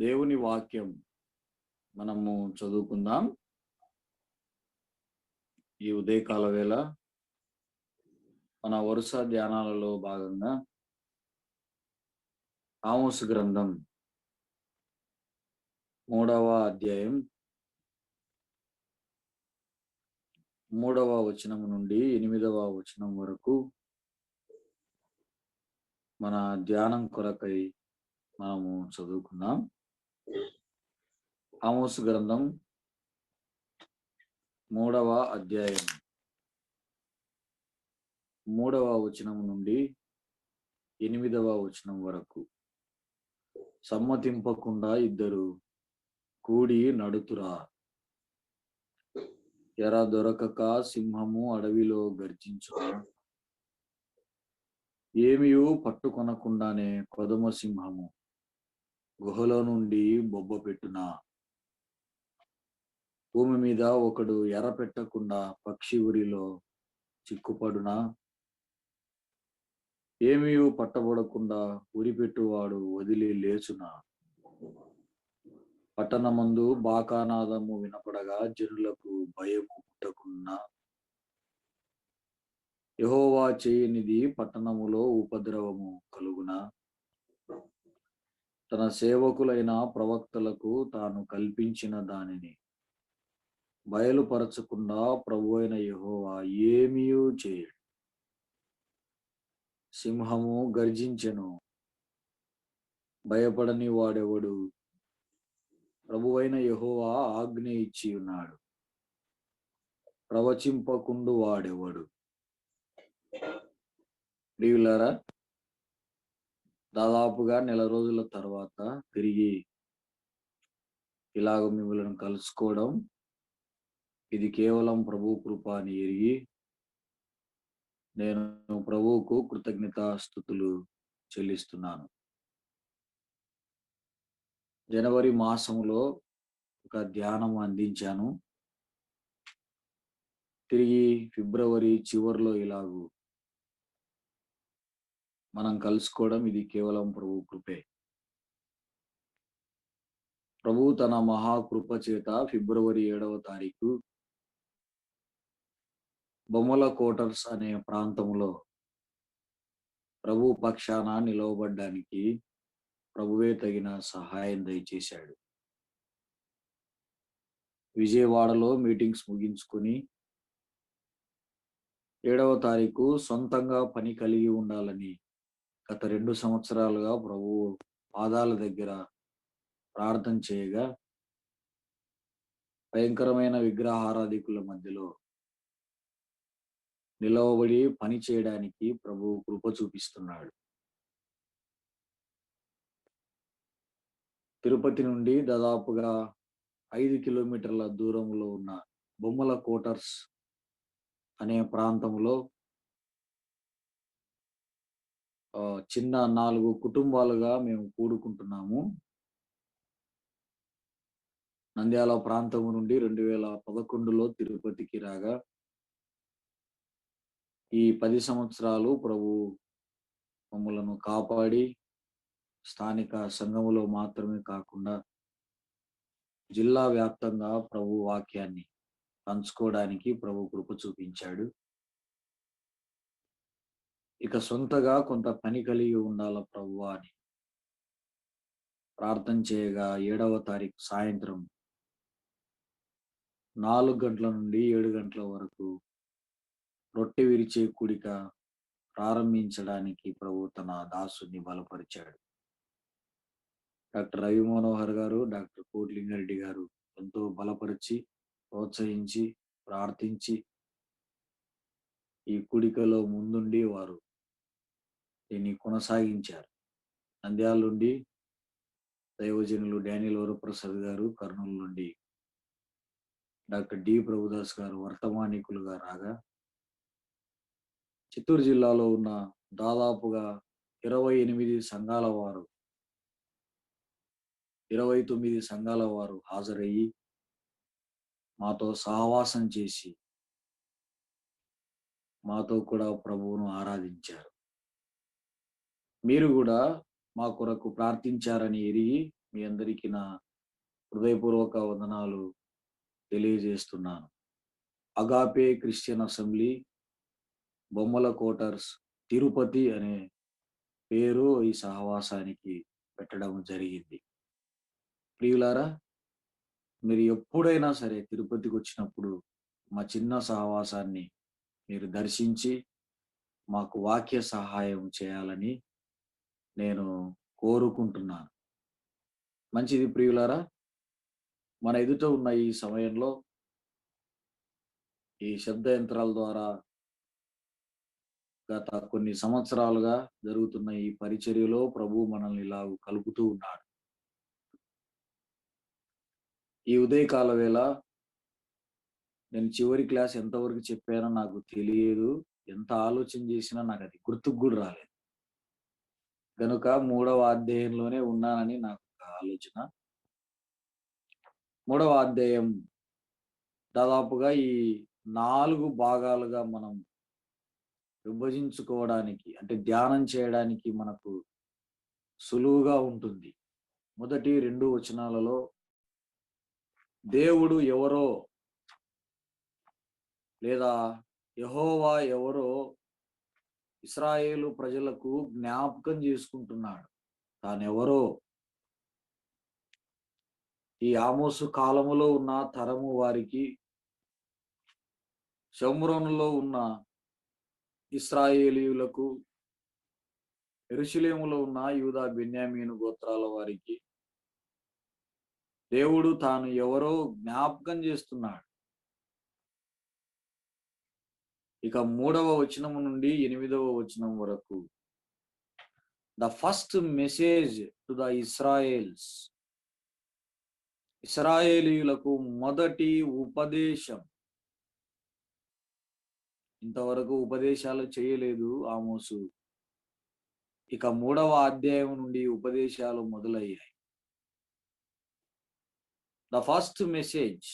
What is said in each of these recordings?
దేవుని వాక్యం మనము చదువుకుందాం. ఈ ఉదయకాల వేళ మన వరుస ధ్యానాలలో భాగంగా ఆమోసు గ్రంథం 3వ అధ్యాయం 3వ వచనం నుండి 8వ వచనం వరకు మన ధ్యానం కొరకై మనము చదువుకుందాం. ఆమోసు గ్రంథం 3వ అధ్యాయం 3వ వచనం నుండి 8వ వచనం వరకు. సమ్మతింపకుండా ఇద్దరు కూడి నడుతురా, ఎర దొరకక సింహము అడవిలో గర్జించునా, ఏమియూ పట్టుకొనకుండానే కొదమ సింహము గుహలో నుండి బొబ్బ పెట్టునా, భూమి మీద ఒకడు ఎర పెట్టకుండా పక్షి ఉరిలో చిక్కుపడునా, ఏమియూ పట్టబడకుండా ఉరిపెట్టువాడు వదిలి లేచునా, పట్టణమందు బాకానాదము వినపడగా జనులకు భయము పుట్టకున్నా, యెహోవా చేయనిది పట్టణములో ఉపద్రవము కలుగునా, తన సేవకులైన ప్రవక్తలకు తాను కల్పించిన దానిని బయలుపరచకుండా ప్రభువైన యెహోవా ఏమీయూ చేయడు. సింహము గర్జించెను, భయపడని వాడెవడు? ప్రభువైన యెహోవా ఆజ్ఞ ఇచ్చి ఉన్నాడు, ప్రవచింపకుండు వాడెవడు? ప్రియులారా, దాదాపుగా నెల రోజుల తర్వాత తిరిగి ఇలాగ మిమ్మల్ని కలుసుకోవడం, ఇది కేవలం ప్రభు కృప అని ఎరిగి నేను ప్రభువుకు కృతజ్ఞతాస్తుతులు చెల్లిస్తున్నాను. జనవరి మాసంలో ఒక ధ్యానం అందించాను. తిరిగి ఫిబ్రవరి చివరిలో ఇలాగూ మనం కలుసుకోవడం, ఇది కేవలం ప్రభు కృపే. ప్రభు తన మహాకృప చేత ఫిబ్రవరి 7వ తారీఖు బొమ్మల కోటర్స్ అనే ప్రాంతంలో ప్రభు పక్షాన నిలవబడ్డానికి ప్రభువే తగిన సహాయం దయచేశాడు. విజయవాడలో మీటింగ్స్ ముగించుకొని 7వ తారీఖు సొంతంగా పని కలిగి ఉండాలని గత 2 సంవత్సరాలుగా ప్రభు పాదాల దగ్గర ప్రార్థన చేయగా, భయంకరమైన విగ్రహారాధికుల మధ్యలో నిలవబడి పని చేయడానికి ప్రభు కృప చూపిస్తున్నాడు. తిరుపతి నుండి దాదాపుగా 5 కిలోమీటర్ల దూరంలో ఉన్న బొమ్మల కోటర్స్ అనే ప్రాంతంలో చిన్న 4 కుటుంబాలుగా మేము కూడుకుంటున్నాము. నంద్యాల ప్రాంతం నుండి 2011లో తిరుపతికి రాగా, ఈ 10 సంవత్సరాలు ప్రభు మమ్మలను కాపాడి స్థానిక సంఘములో మాత్రమే కాకుండా జిల్లా వ్యాప్తంగా ప్రభు వాక్యాన్ని పంచుకోవడానికి ప్రభు కృప చూపించాడు. ఇక సొంతగా కొంత పని కలిగి ఉండాల ప్రభువా అని ప్రార్థన చేయగా 7వ తారీఖు సాయంత్రం 4 గంటల నుండి 7 గంటల వరకు రొట్టె విరిచే కూడిక ప్రారంభించడానికి ప్రభు తన దాసుని బలపరిచాడు. డాక్టర్ రవి మనోహర్ గారు, డాక్టర్ కోట్లింగారెడ్డి గారు ఎంతో బలపరిచి, ప్రోత్సహించి, ప్రార్థించి ఈ కూడికలో ముందుండి వారు దీన్ని కొనసాగించారు. నంద్యాల నుండి దైవజనులు డానియల్ వరప్రసాద్ గారు, కర్నూలు నుండి డాక్టర్ డి ప్రభుదాస్ గారు వర్తమానికులుగా రాగా, చిత్తూరు జిల్లాలో ఉన్న దాదాపుగా 29 సంఘాల వారు 29 సంఘాల వారు హాజరయ్యి మాతో సహవాసం చేసి మాతో కూడా ప్రభువును ఆరాధించారు. మీరు కూడా మా కొరకు ప్రార్థించారని ఎరిగి మీ అందరికీ నా హృదయపూర్వక వందనాలు తెలియజేస్తున్నాను. అగాపే క్రిస్టియన్ అసెంబ్లీ బొమ్మల కోటర్స్ తిరుపతి అనే పేరు ఈ సహవాసానికి పెట్టడం జరిగింది. ప్రియులారా, మీరు ఎప్పుడైనా సరే తిరుపతికొచ్చినప్పుడు మా చిన్న సహవాసాన్ని మీరు దర్శించి మాకు వాక్య సహాయం చేయాలని నేను కోరుకుంటున్నాను. మంచిది ప్రియులారా, మన ఎదుట ఉన్న ఈ సమయంలో ఈ శబ్ద యంత్రాల ద్వారా గత కొన్ని సంవత్సరాలుగా జరుగుతున్న ఈ పరిచర్యలో ప్రభువు మనల్ని ఇలాగ కలుపుతూ ఉన్నాడు. ఈ ఉదయకాల వేళ నేను చివరి క్లాస్ ఎంతవరకు చెప్పానో నాకు తెలియదు. ఎంత ఆలోచన చేసినా నాకు అది గుర్తుకు కూడా రాలేదు. గనుక 3వ అధ్యాయంలోనే ఉన్నానని నాకు ఒక ఆలోచన. 3వ అధ్యాయం దాదాపుగా ఈ 4 భాగాలుగా మనం విభజించుకోవడానికి, అంటే ధ్యానం చేయడానికి మనకు సులువుగా ఉంటుంది. మొదటి 2 వచనాలలో దేవుడు ఎవరో లేదా యెహోవా ఎవరో ఇశ్రాయేలు ప్రజలకు జ్ఞాపకం చేసుకుంటున్నాడు. తానెవరో ఈ ఆమోసు కాలములో ఉన్న తరము వారికి, షోమ్రోనులో ఉన్న ఇశ్రాయేలీయులకు, యెరూషలేములో ఉన్న యూదా బెన్యామీను గోత్రాల వారికి దేవుడు తాను ఎవరో జ్ఞాపకం చేస్తున్నాడు. ఇక 3వ వచనము నుండి 8వ వచనం వరకు the first message to the Israels, ఇశ్రాయేలీయులకు మొదటి ఉపదేశం. ఇంతవరకు ఉపదేశాలు చేయలేదు ఆమోసు. ఇక 3వ అధ్యాయం నుండి ఉపదేశాలు మొదలయ్యాయి. ద ఫస్ట్ మెసేజ్,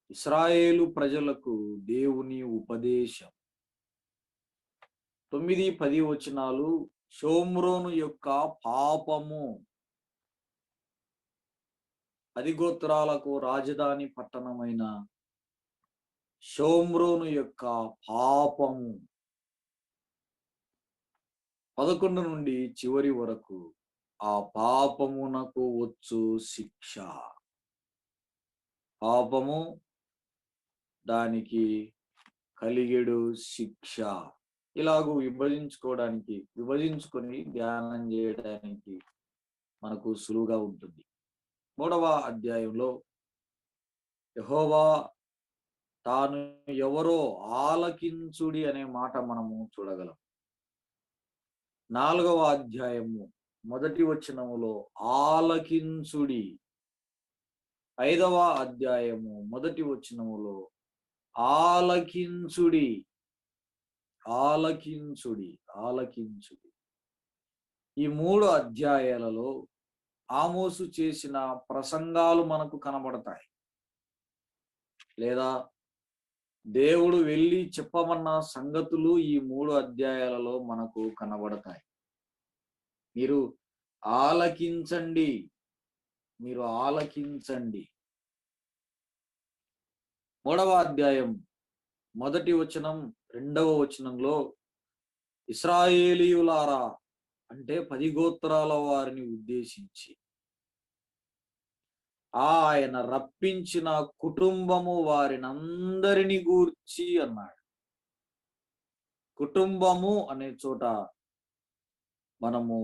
ఇశ్రాయేలు ప్రజలకు దేవుని ఉపదేశం. 9, 10 వచనాలు షోమ్రోను యొక్క పాపము, 10 గోత్రాలకు రాజధాని పట్టణమైన షోమ్రోను యొక్క పాపము. 11 నుండి చివరి వరకు ఆ పాపమునకు వచ్చు శిక్ష. పాపము, దానికి కలిగెడు శిక్ష. ఇలాగూ విభజించుకొని ధ్యానం చేయడానికి మనకు సులువుగా ఉంటుంది. 3వ అధ్యాయంలో యెహోవా తాను ఎవరో ఆలకించుడి అనే మాట మనము చూడగలం. 4వ అధ్యాయము మొదటి వచనములో ఆలకించుడి, 5వ అధ్యాయము మొదటి వచనములో ఆలకించుడి, ఆలకించుడి, ఆలకించుడి. ఈ 3 అధ్యాయాలలో ఆమోసు చేసిన ప్రసంగాలు మనకు కనబడతాయి, లేదా దేవుడు వెళ్ళి చెప్పమన్న సంగతులు ఈ 3 అధ్యాయాలలో మనకు కనబడతాయి. మీరు ఆలకించండి, మీరు ఆలకించండి. 3వ అధ్యాయం మొదటి వచనం 2వ వచనంలో ఇశ్రాయేలీయులారా అంటే 10 గోత్రాల వారిని ఉద్దేశించి, ఆయన రప్పించిన కుటుంబము వారినందరిని గూర్చి అన్నాడు. కుటుంబము అనే చోట మనము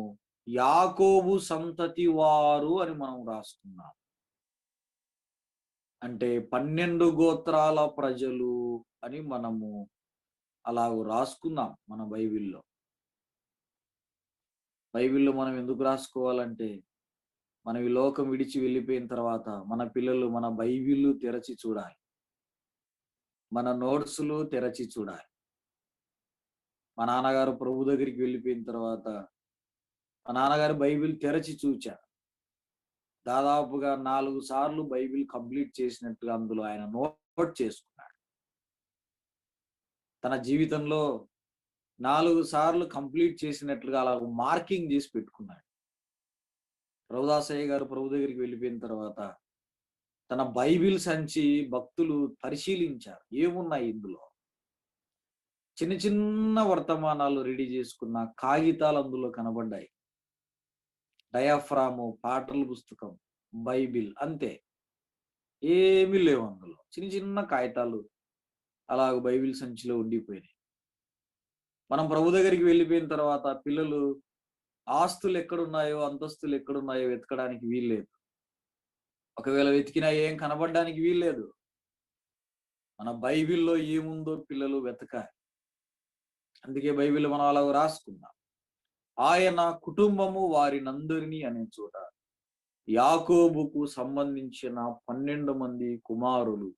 యాకోబు సంతతి వారు అని మనం రాసుకున్నాం. అంటే 12 గోత్రాల ప్రజలు అని మనము అలా రాసుకున్నాం మన బైబిల్లో. బైబిల్లో మనం ఎందుకు రాసుకోవాలంటే, మనం ఈ లోకం విడిచి వెళ్ళిపోయిన తర్వాత మన పిల్లలు మన బైబిల్ తెరచి చూడాలి, మన నోట్స్లు తెరచి చూడాలి. మా నాన్నగారు ప్రభు దగ్గరికి వెళ్ళిపోయిన తర్వాత మా నాన్నగారు బైబిల్ తెరచి చూచారు. దాదాపుగా 4 సార్లు బైబిల్ కంప్లీట్ చేసినట్టుగా అందులో ఆయన నోట్ చేసుకున్నాడు. తన జీవితంలో 4 సార్లు కంప్లీట్ చేసినట్లుగా అలా మార్కింగ్ చేసి పెట్టుకున్నాడు. ప్రభుదాసయ్య గారు ప్రభు దగ్గరికి వెళ్ళిపోయిన తర్వాత తన బైబిల్ సంచి భక్తులు పరిశీలించారు. ఏమున్నాయి ఇందులో? చిన్న చిన్న వర్తమానాలు రెడీ చేసుకున్న కాగితాలు అందులో కనబడ్డాయి. డయాఫ్రాము, పాటల పుస్తకం, బైబిల్ అంతే. ఏమీ లేవు అందులో. చిన్న చిన్న కాగితాలు అలాగ బైబిల్ సంచిలో ఉండిపోయినాయి. మనం ప్రభు దగ్గరికి వెళ్ళిపోయిన తర్వాత పిల్లలు ఆస్తులు ఎక్కడున్నాయో, అంతస్తులు ఎక్కడున్నాయో వెతకడానికి వీల్లేదు. ఒకవేళ వెతికినా ఏం కనబడడానికి వీల్లేదు. మన బైబిల్‌లో ఏముందో పిల్లలు వెతకాలి. అందుకే బైబిల్ మనం అలాగ రాసుకున్నాం. ఆయన కుటుంబము వారినందరినీ అనే చోట యాకోబుకు సంబంధించిన 12 మంది కుమారులు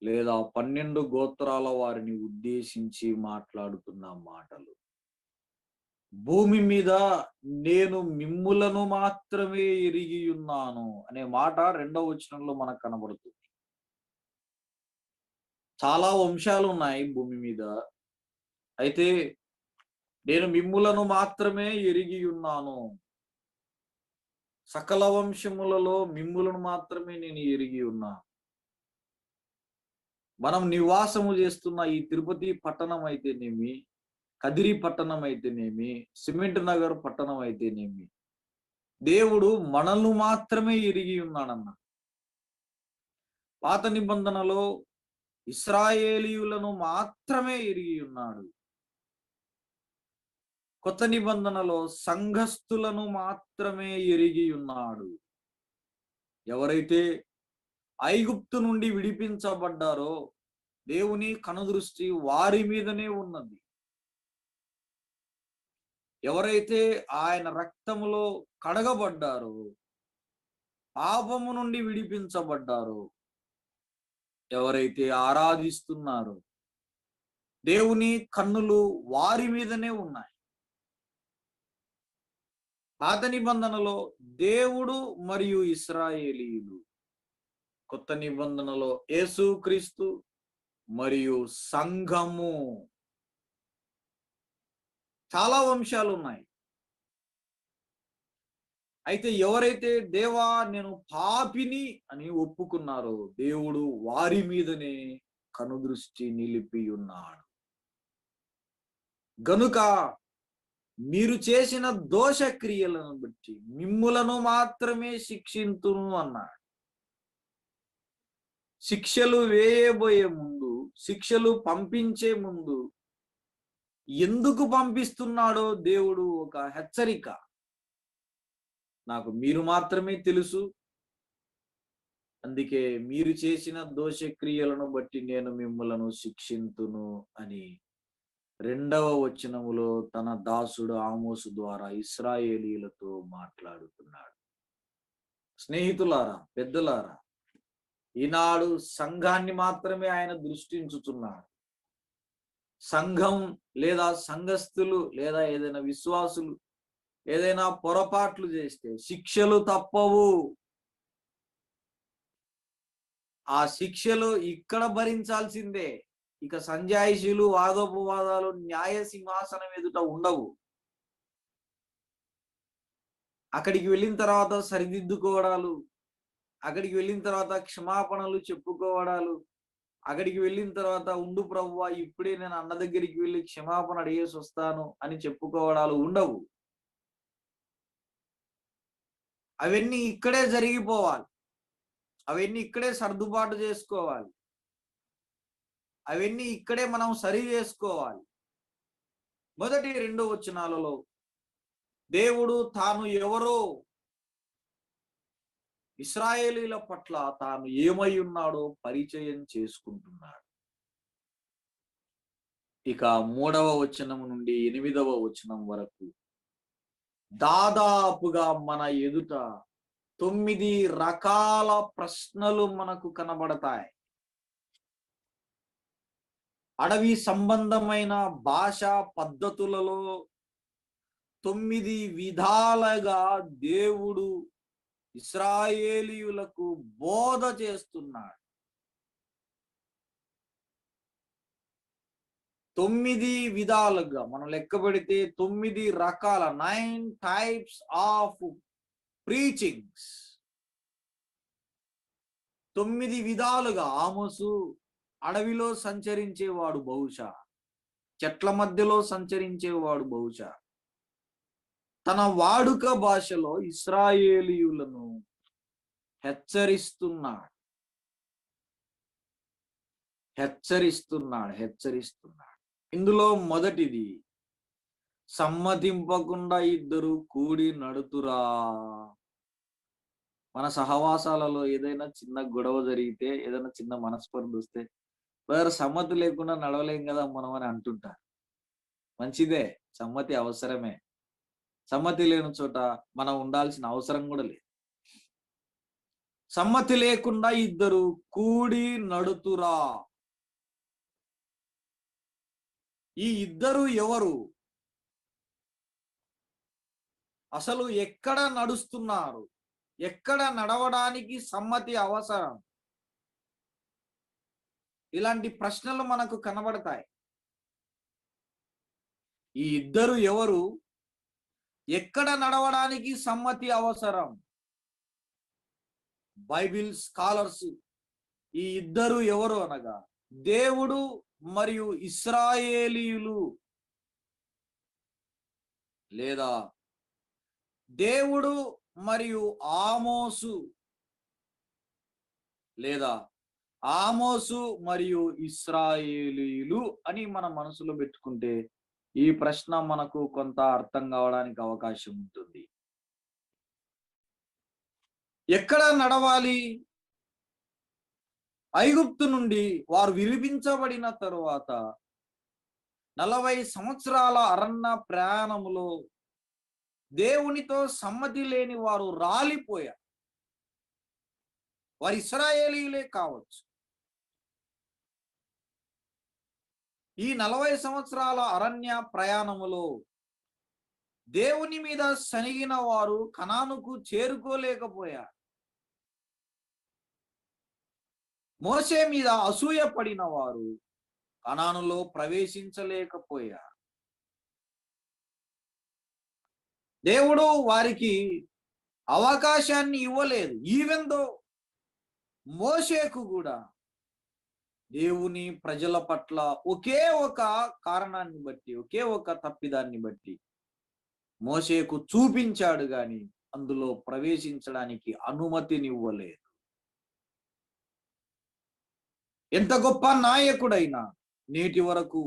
లేదా 12 గోత్రాల వారిని ఉద్దేశించి మాట్లాడుతున్న మాటలు. భూమి మీద నేను మిమ్ములను మాత్రమే ఎరిగి ఉన్నాను అనే మాట 2వ వచనంలో మనకు కనబడుతుంది. చాలా వంశాలు ఉన్నాయి భూమి మీద. అయితే నేను మిమ్ములను మాత్రమే ఎరిగి ఉన్నాను. సకల వంశములలో మిమ్ములను మాత్రమే నేను ఎరిగి ఉన్నాను. మనం నివాసము చేస్తున్న ఈ తిరుపతి పట్టణం అయితేనేమి, కదిరి పట్టణం అయితేనేమి, సిమెంట్ నగర్ పట్టణం అయితేనేమి, దేవుడు మనల్ని మాత్రమే ఎరిగి ఉన్నాడన్న. పాత నిబంధనలో ఇశ్రాయేలీయులను మాత్రమే ఎరిగి ఉన్నాడు. కొత్త నిబంధనలో సంఘస్థులను మాత్రమే ఎరిగి ఉన్నాడు. ఎవరైతే ఐగుప్తు నుండి విడిపించబడ్డారో దేవుని కనుదృష్టి వారి మీదనే ఉన్నది. ఎవరైతే ఆయన రక్తములో కడగబడ్డారో, పాపము నుండి విడిపించబడ్డారో, ఎవరైతే ఆరాధిస్తున్నారో దేవుని కన్నులు వారి మీదనే ఉన్నాయి. పాత నిబంధనలో దేవుడు మరియు ఇశ్రాయేలీయులు, కొత్త నిబంధనలో యేసుక్రీస్తు మరియు సంఘము. చాలా వంశాలు ఉన్నాయి. అయితే ఎవరైతే దేవా నేను పాపిని అని ఒప్పుకున్నారో దేవుడు వారి మీదనే కనుదృష్టి నిలిపి ఉన్నాడు. గనుక మీరు చేసిన దోష క్రియలను బట్టి మిమ్ములను మాత్రమే శిక్షింతును అన్నాడు. శిక్షలు వేయబోయే ముందు, శిక్షలు పంపించే ముందు ఎందుకు పంపిస్తున్నాడో దేవుడు ఒక హెచ్చరిక. నాకు మీరు మాత్రమే తెలుసు, అందుకే మీరు చేసిన దోషక్రియలను బట్టి నేను మిమ్మలను శిక్షింతును అని 2వ వచనములో తన దాసుడు ఆమోసు ద్వారా ఇశ్రాయేలీయులతో మాట్లాడుతున్నాడు. స్నేహితులారా, పెద్దలారా, ఈనాడు సంఘాన్ని మాత్రమే ఆయన దృష్టించుతున్నాడు. సంఘం లేదా సంఘస్థులు లేదా ఏదైనా విశ్వాసులు ఏదైనా పొరపాట్లు చేస్తే శిక్షలు తప్పవు. ఆ శిక్షలు ఇక్కడ భరించాల్సిందే. ఇక సంజాయిషీలు, వాదోపవాదాలు న్యాయ సింహాసనం ఎదుట ఉండవు. అక్కడికి వెళ్ళిన తర్వాత సరిదిద్దుకోవడాలు, అక్కడికి వెళ్ళిన తర్వాత క్షమాపణలు చెప్పుకోవడాలు, అక్కడికి వెళ్ళిన తర్వాత ఉండు ప్రభువా ఇప్పుడే నేను అన్న దగ్గరికి వెళ్ళి క్షమాపణ అడిగేసి వస్తాను అని చెప్పుకోవడాలు ఉండవు. అవన్నీ ఇక్కడే జరిగిపోవాలి. అవన్నీ ఇక్కడే సర్దుబాటు చేసుకోవాలి. అవన్నీ ఇక్కడే మనం సరి చేసుకోవాలి. మొదటి 2 వచనాలలో దేవుడు తాను ఎవరో, ఇశ్రాయేలీల పట్ల తాను ఏమై ఉన్నాడో పరిచయం చేసుకుంటున్నాడు. ఇక 3వ వచనం నుండి 8వ వచనం వరకు దాదాపుగా మన ఎదుట 9 రకాల ప్రశ్నలు మనకు కనబడతాయి. అడవి సంబంధమైన భాషా పద్ధతులలో 9 విధాలుగా దేవుడు ఇశ్రాయేలీయులకు బోధ చేస్తున్నాడు. 9 విధాలుగా మనం లెక్క పెడితే 9 రకాల 9 టైప్స్ ఆఫ్ ప్రీచింగ్స్ 9 విధాలుగా. ఆమోసు అడవిలో సంచరించేవాడు బహుశా, చెట్ల మధ్యలో సంచరించేవాడు బహుశా, తన వాడుక భాషలో ఇశ్రాయేలీయులను హెచ్చరిస్తున్నాడు హెచ్చరిస్తున్నాడు. ఇందులో మొదటిది, సమ్మతింపకుండా ఇద్దరు కూడి నడుతురా. మన సహవాసాలలో ఏదైనా చిన్న గొడవ జరిగితే, ఏదైనా చిన్న మనస్పర్ధ వస్తే, బ్రదర్ సమ్మతి లేకుండా నడవలేం కదా మనం అని అంటుంటారు. మంచిదే, సమ్మతి అవసరమే. సమ్మతి లేని చోట మనం ఉండాల్సిన అవసరం కూడా లేదు. సమ్మతి లేకుండా ఇద్దరు కూడి నడుతురా. ఈ ఇద్దరు ఎవరు? అసలు ఎక్కడ నడుస్తున్నారు? ఎక్కడ నడవడానికి సమ్మతి అవసరం? ఇలాంటి ప్రశ్నలు మనకు కనబడతాయి. ఈ ఇద్దరు ఎవరు? ఎక్కడ నడవడానికి సమ్మతి అవసరం? బైబిల్ స్కాలర్స్ ఈ ఇద్దరు ఎవరు అనగా దేవుడు మరియు ఇశ్రాయేలీయులు, లేదా దేవుడు మరియు ఆమోసు, లేదా ఆమోసు మరియు ఇశ్రాయేలీయులు అని మన మనసులో పెట్టుకుంటే ఈ ప్రశ్న మనకు కొంత అర్థం కావడానికి అవకాశం ఉంటుంది. ఎక్కడ నడవాలి? ఐగుప్తు నుండి వారు విడిపించబడిన తరువాత 40 సంవత్సరాల అరణ్య ప్రయాణములో దేవునితో సమ్మతి లేని వారు రాలిపోయారు. వారు ఇశ్రాయేలీయులే కావచ్చు. ఈ 40 సంవత్సరాల అరణ్య ప్రయాణములో దేవుని మీద సనిగిన వారు కనానుకు చేరుకోలేకపోయారు. మోషే మీద అసూయ పడిన వారు కనానులో ప్రవేశించలేకపోయారు. దేవుడు వారికి అవకాశాన్ని ఇవ్వలేదు. ఈవెన్ దో మోషేకు కూడా దేవుని ప్రజల పట్ల ఒకే ఒక కారణాన్ని బట్టి, ఒకే ఒక తప్పిదాన్ని బట్టి మోషేకు చూపించాడు, గాని అందులో ప్రవేశించడానికి అనుమతినివ్వలేదు. ఎంత గొప్ప నాయకుడైనా నేటి వరకు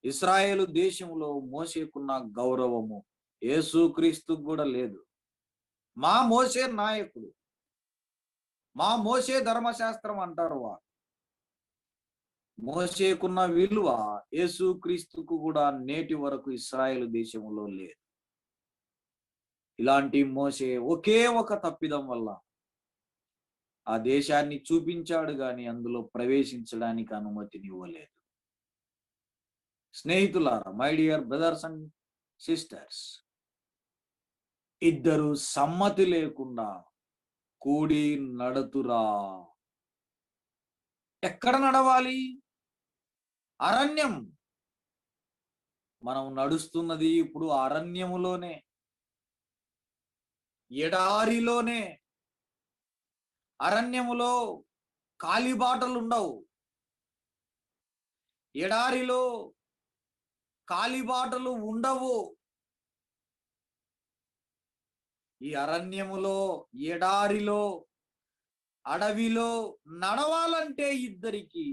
ఇశ్రాయేలు దేశంలో మోషేకున్న గౌరవము యేసుక్రీస్తుకు కూడా లేదు. మా మోషే నాయకుడు, మా మోషే ధర్మశాస్త్రం అంటారు వారు. మోషేకున్న విలువ యేసుక్రీస్తుకు కూడా నేటి వరకు ఇశ్రాయేలు దేశంలో లేదు. ఇలాంటి మోషే ఒకే ఒక తప్పిదం వల్ల ఆ దేశాన్ని చూపించాడు, గాని అందులో ప్రవేశించడానికి అనుమతినివ్వలేదు. స్నేహితులారా, my dear brothers and sisters, ఇద్దరు సమ్మతి లేకుండా కూడి నడుతురా. ఎక్కడ నడవాలి? అరణ్యం. మనం నడుస్తున్నది ఇప్పుడు అరణ్యములోనే, ఎడారిలోనే. అరణ్యములో కాలిబాటలు ఉండవు. ఎడారిలో కాలిబాటలు ఉండవు. ఈ అరణ్యములో, ఎడారిలో, అడవిలో నడవాలంటే ఇద్దరికి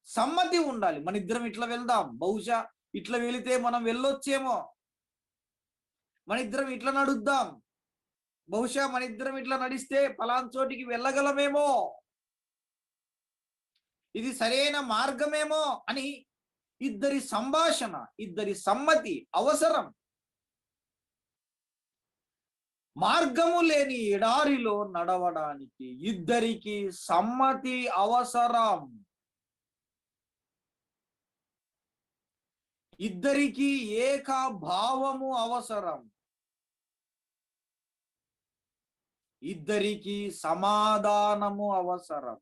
సమ్మతి ఉండాలి. మన ఇద్దరం ఇట్లా వెళ్దాం, బహుశా ఇట్లా వెళితే మనం వెళ్ళొచ్చేమో. మన ఇద్దరం ఇట్లా నడుద్దాం, బహుశా మన ఇద్దరం ఇట్లా నడిస్తే ఫలానా చోటికి వెళ్ళగలమేమో, ఇది సరైన మార్గమేమో అని ఇద్దరి సంభాషణ, ఇద్దరి సమ్మతి అవసరం. మార్గము లేని ఎడారిలో నడవడానికి ఇద్దరికి సమ్మతి అవసరం. ఇద్దరికి ఏకభావము అవసరం. ఇద్దరికి సమాధానము అవసరం.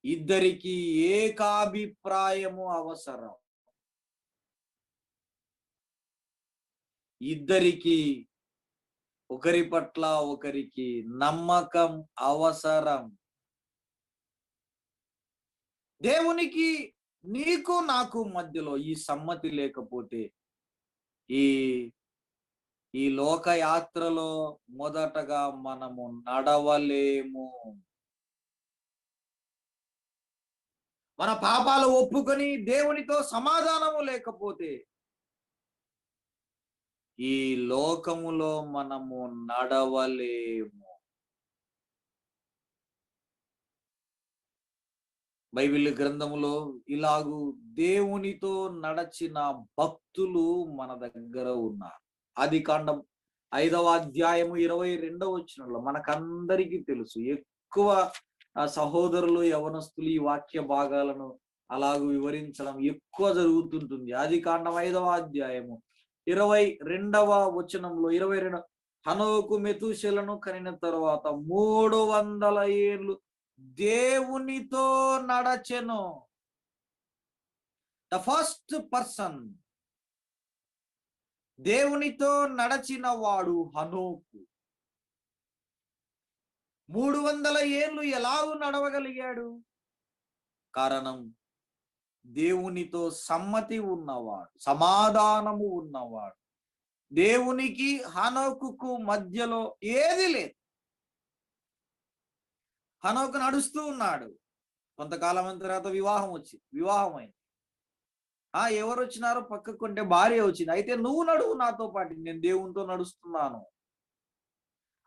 ఇద్దరికి ఏకాభిప్రాయము అవసరం. ఇద్దరికి ఒకరి పట్ల ఒకరికి నమ్మకం అవసరం. దేవునికి నీకు నాకు మధ్యలో ఈ సమ్మతి లేకపోతే ఈ ఈ లోకయాత్రలో మొదటగా మనము నడవలేము. మన పాపాలు ఒప్పుకొని దేవునితో సమాధానము లేకపోతే ఈ లోకములో మనము నడవలేము. బైబిల్ గ్రంథములో ఇలాగూ దేవునితో నడచిన భక్తులు మన దగ్గర ఉన్నారు. ఆదికాండం 5వ అధ్యాయము 22వ వచనంలో మనకందరికీ తెలుసు. ఎక్కువ సహోదరులు యవనస్తులు ఈ వాక్య భాగాలను అలాగూ వివరించడం ఎక్కువ జరుగుతుంటుంది. ఆదికాండం 5వ అధ్యాయము 22వ వచనంలో 22 హనోకు మెతూషెలను కనిన తర్వాత 300 ఏళ్ళు దేవునితో నడచెను. ద ఫస్ట్ పర్సన్ దేవునితో నడచిన వాడు హనోకు. 300 ఏళ్ళు ఎలాగూ నడవగలిగాడు? కారణం దేవునితో సమ్మతి ఉన్నవాడు, సమాధానము ఉన్నవాడు. దేవునికి హనోకుకు మధ్యలో ఏది లేదు. హనోకు నడుస్తూ ఉన్నాడు. కొంతకాలం తర్వాత వివాహమైంది. ఎవరు వచ్చినారో పక్కకుంటే భార్య వచ్చింది. అయితే నువ్వు నడువు నాతో పాటు, నేను దేవునితో నడుస్తున్నాను.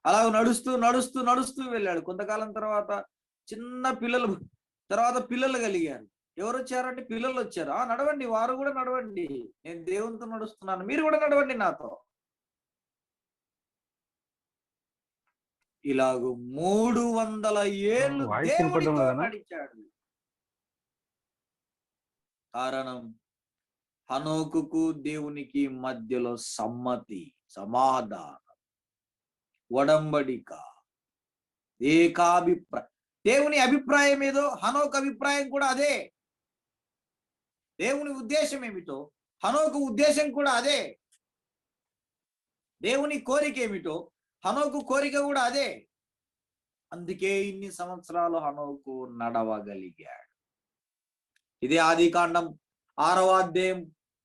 అలా నడుస్తూ నడుస్తూ నడుస్తూ వెళ్ళాడు. కొంతకాలం తర్వాత పిల్లలు కలిగారు. ఎవరు వచ్చారంటే పిల్లలు వచ్చారు. నడవండి, వారు కూడా నడవండి, నేను దేవునితో నడుస్తున్నాను, మీరు కూడా నడవండి నాతో. ఇలాగూ 300 ఏళ్ళు దేవునితో నడిచాడు. కారణం హనోకుకు దేవునికి మధ్యలో సమ్మతి, సమాధానం, ఒడంబడిక, ఏకాభిప్రాయం. దేవుని అభిప్రాయం ఏదో హనోకు అభిప్రాయం కూడా అదే. దేవుని ఉద్దేశం ఏమిటో హనోకు ఉద్దేశం కూడా అదే. దేవుని కోరిక ఏమిటో హనోకు కోరిక కూడా అదే. అందుకే ఇన్ని సంవత్సరాలు హనోకు నడవగలిగాడు. ఇదే ఆదికాండం 6వ అధ్యాయం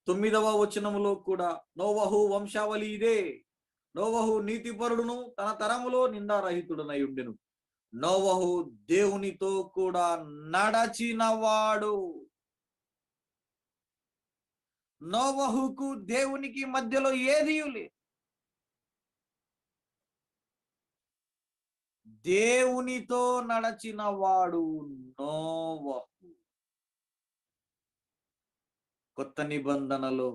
9వ వచనములో కూడా నోవహు వంశావళి ఇదే. నోవహు నీతిపరుడును తన తరములో నిందారహితుడనై ఉండెను. నోవహు దేవునితో కూడా నడచినవాడు. నోవహుకు దేవునికి మధ్యలో ఏదీ లేదు. దేవునితో నడచిన వాడు నోవహు. కొత్త నిబంధనలో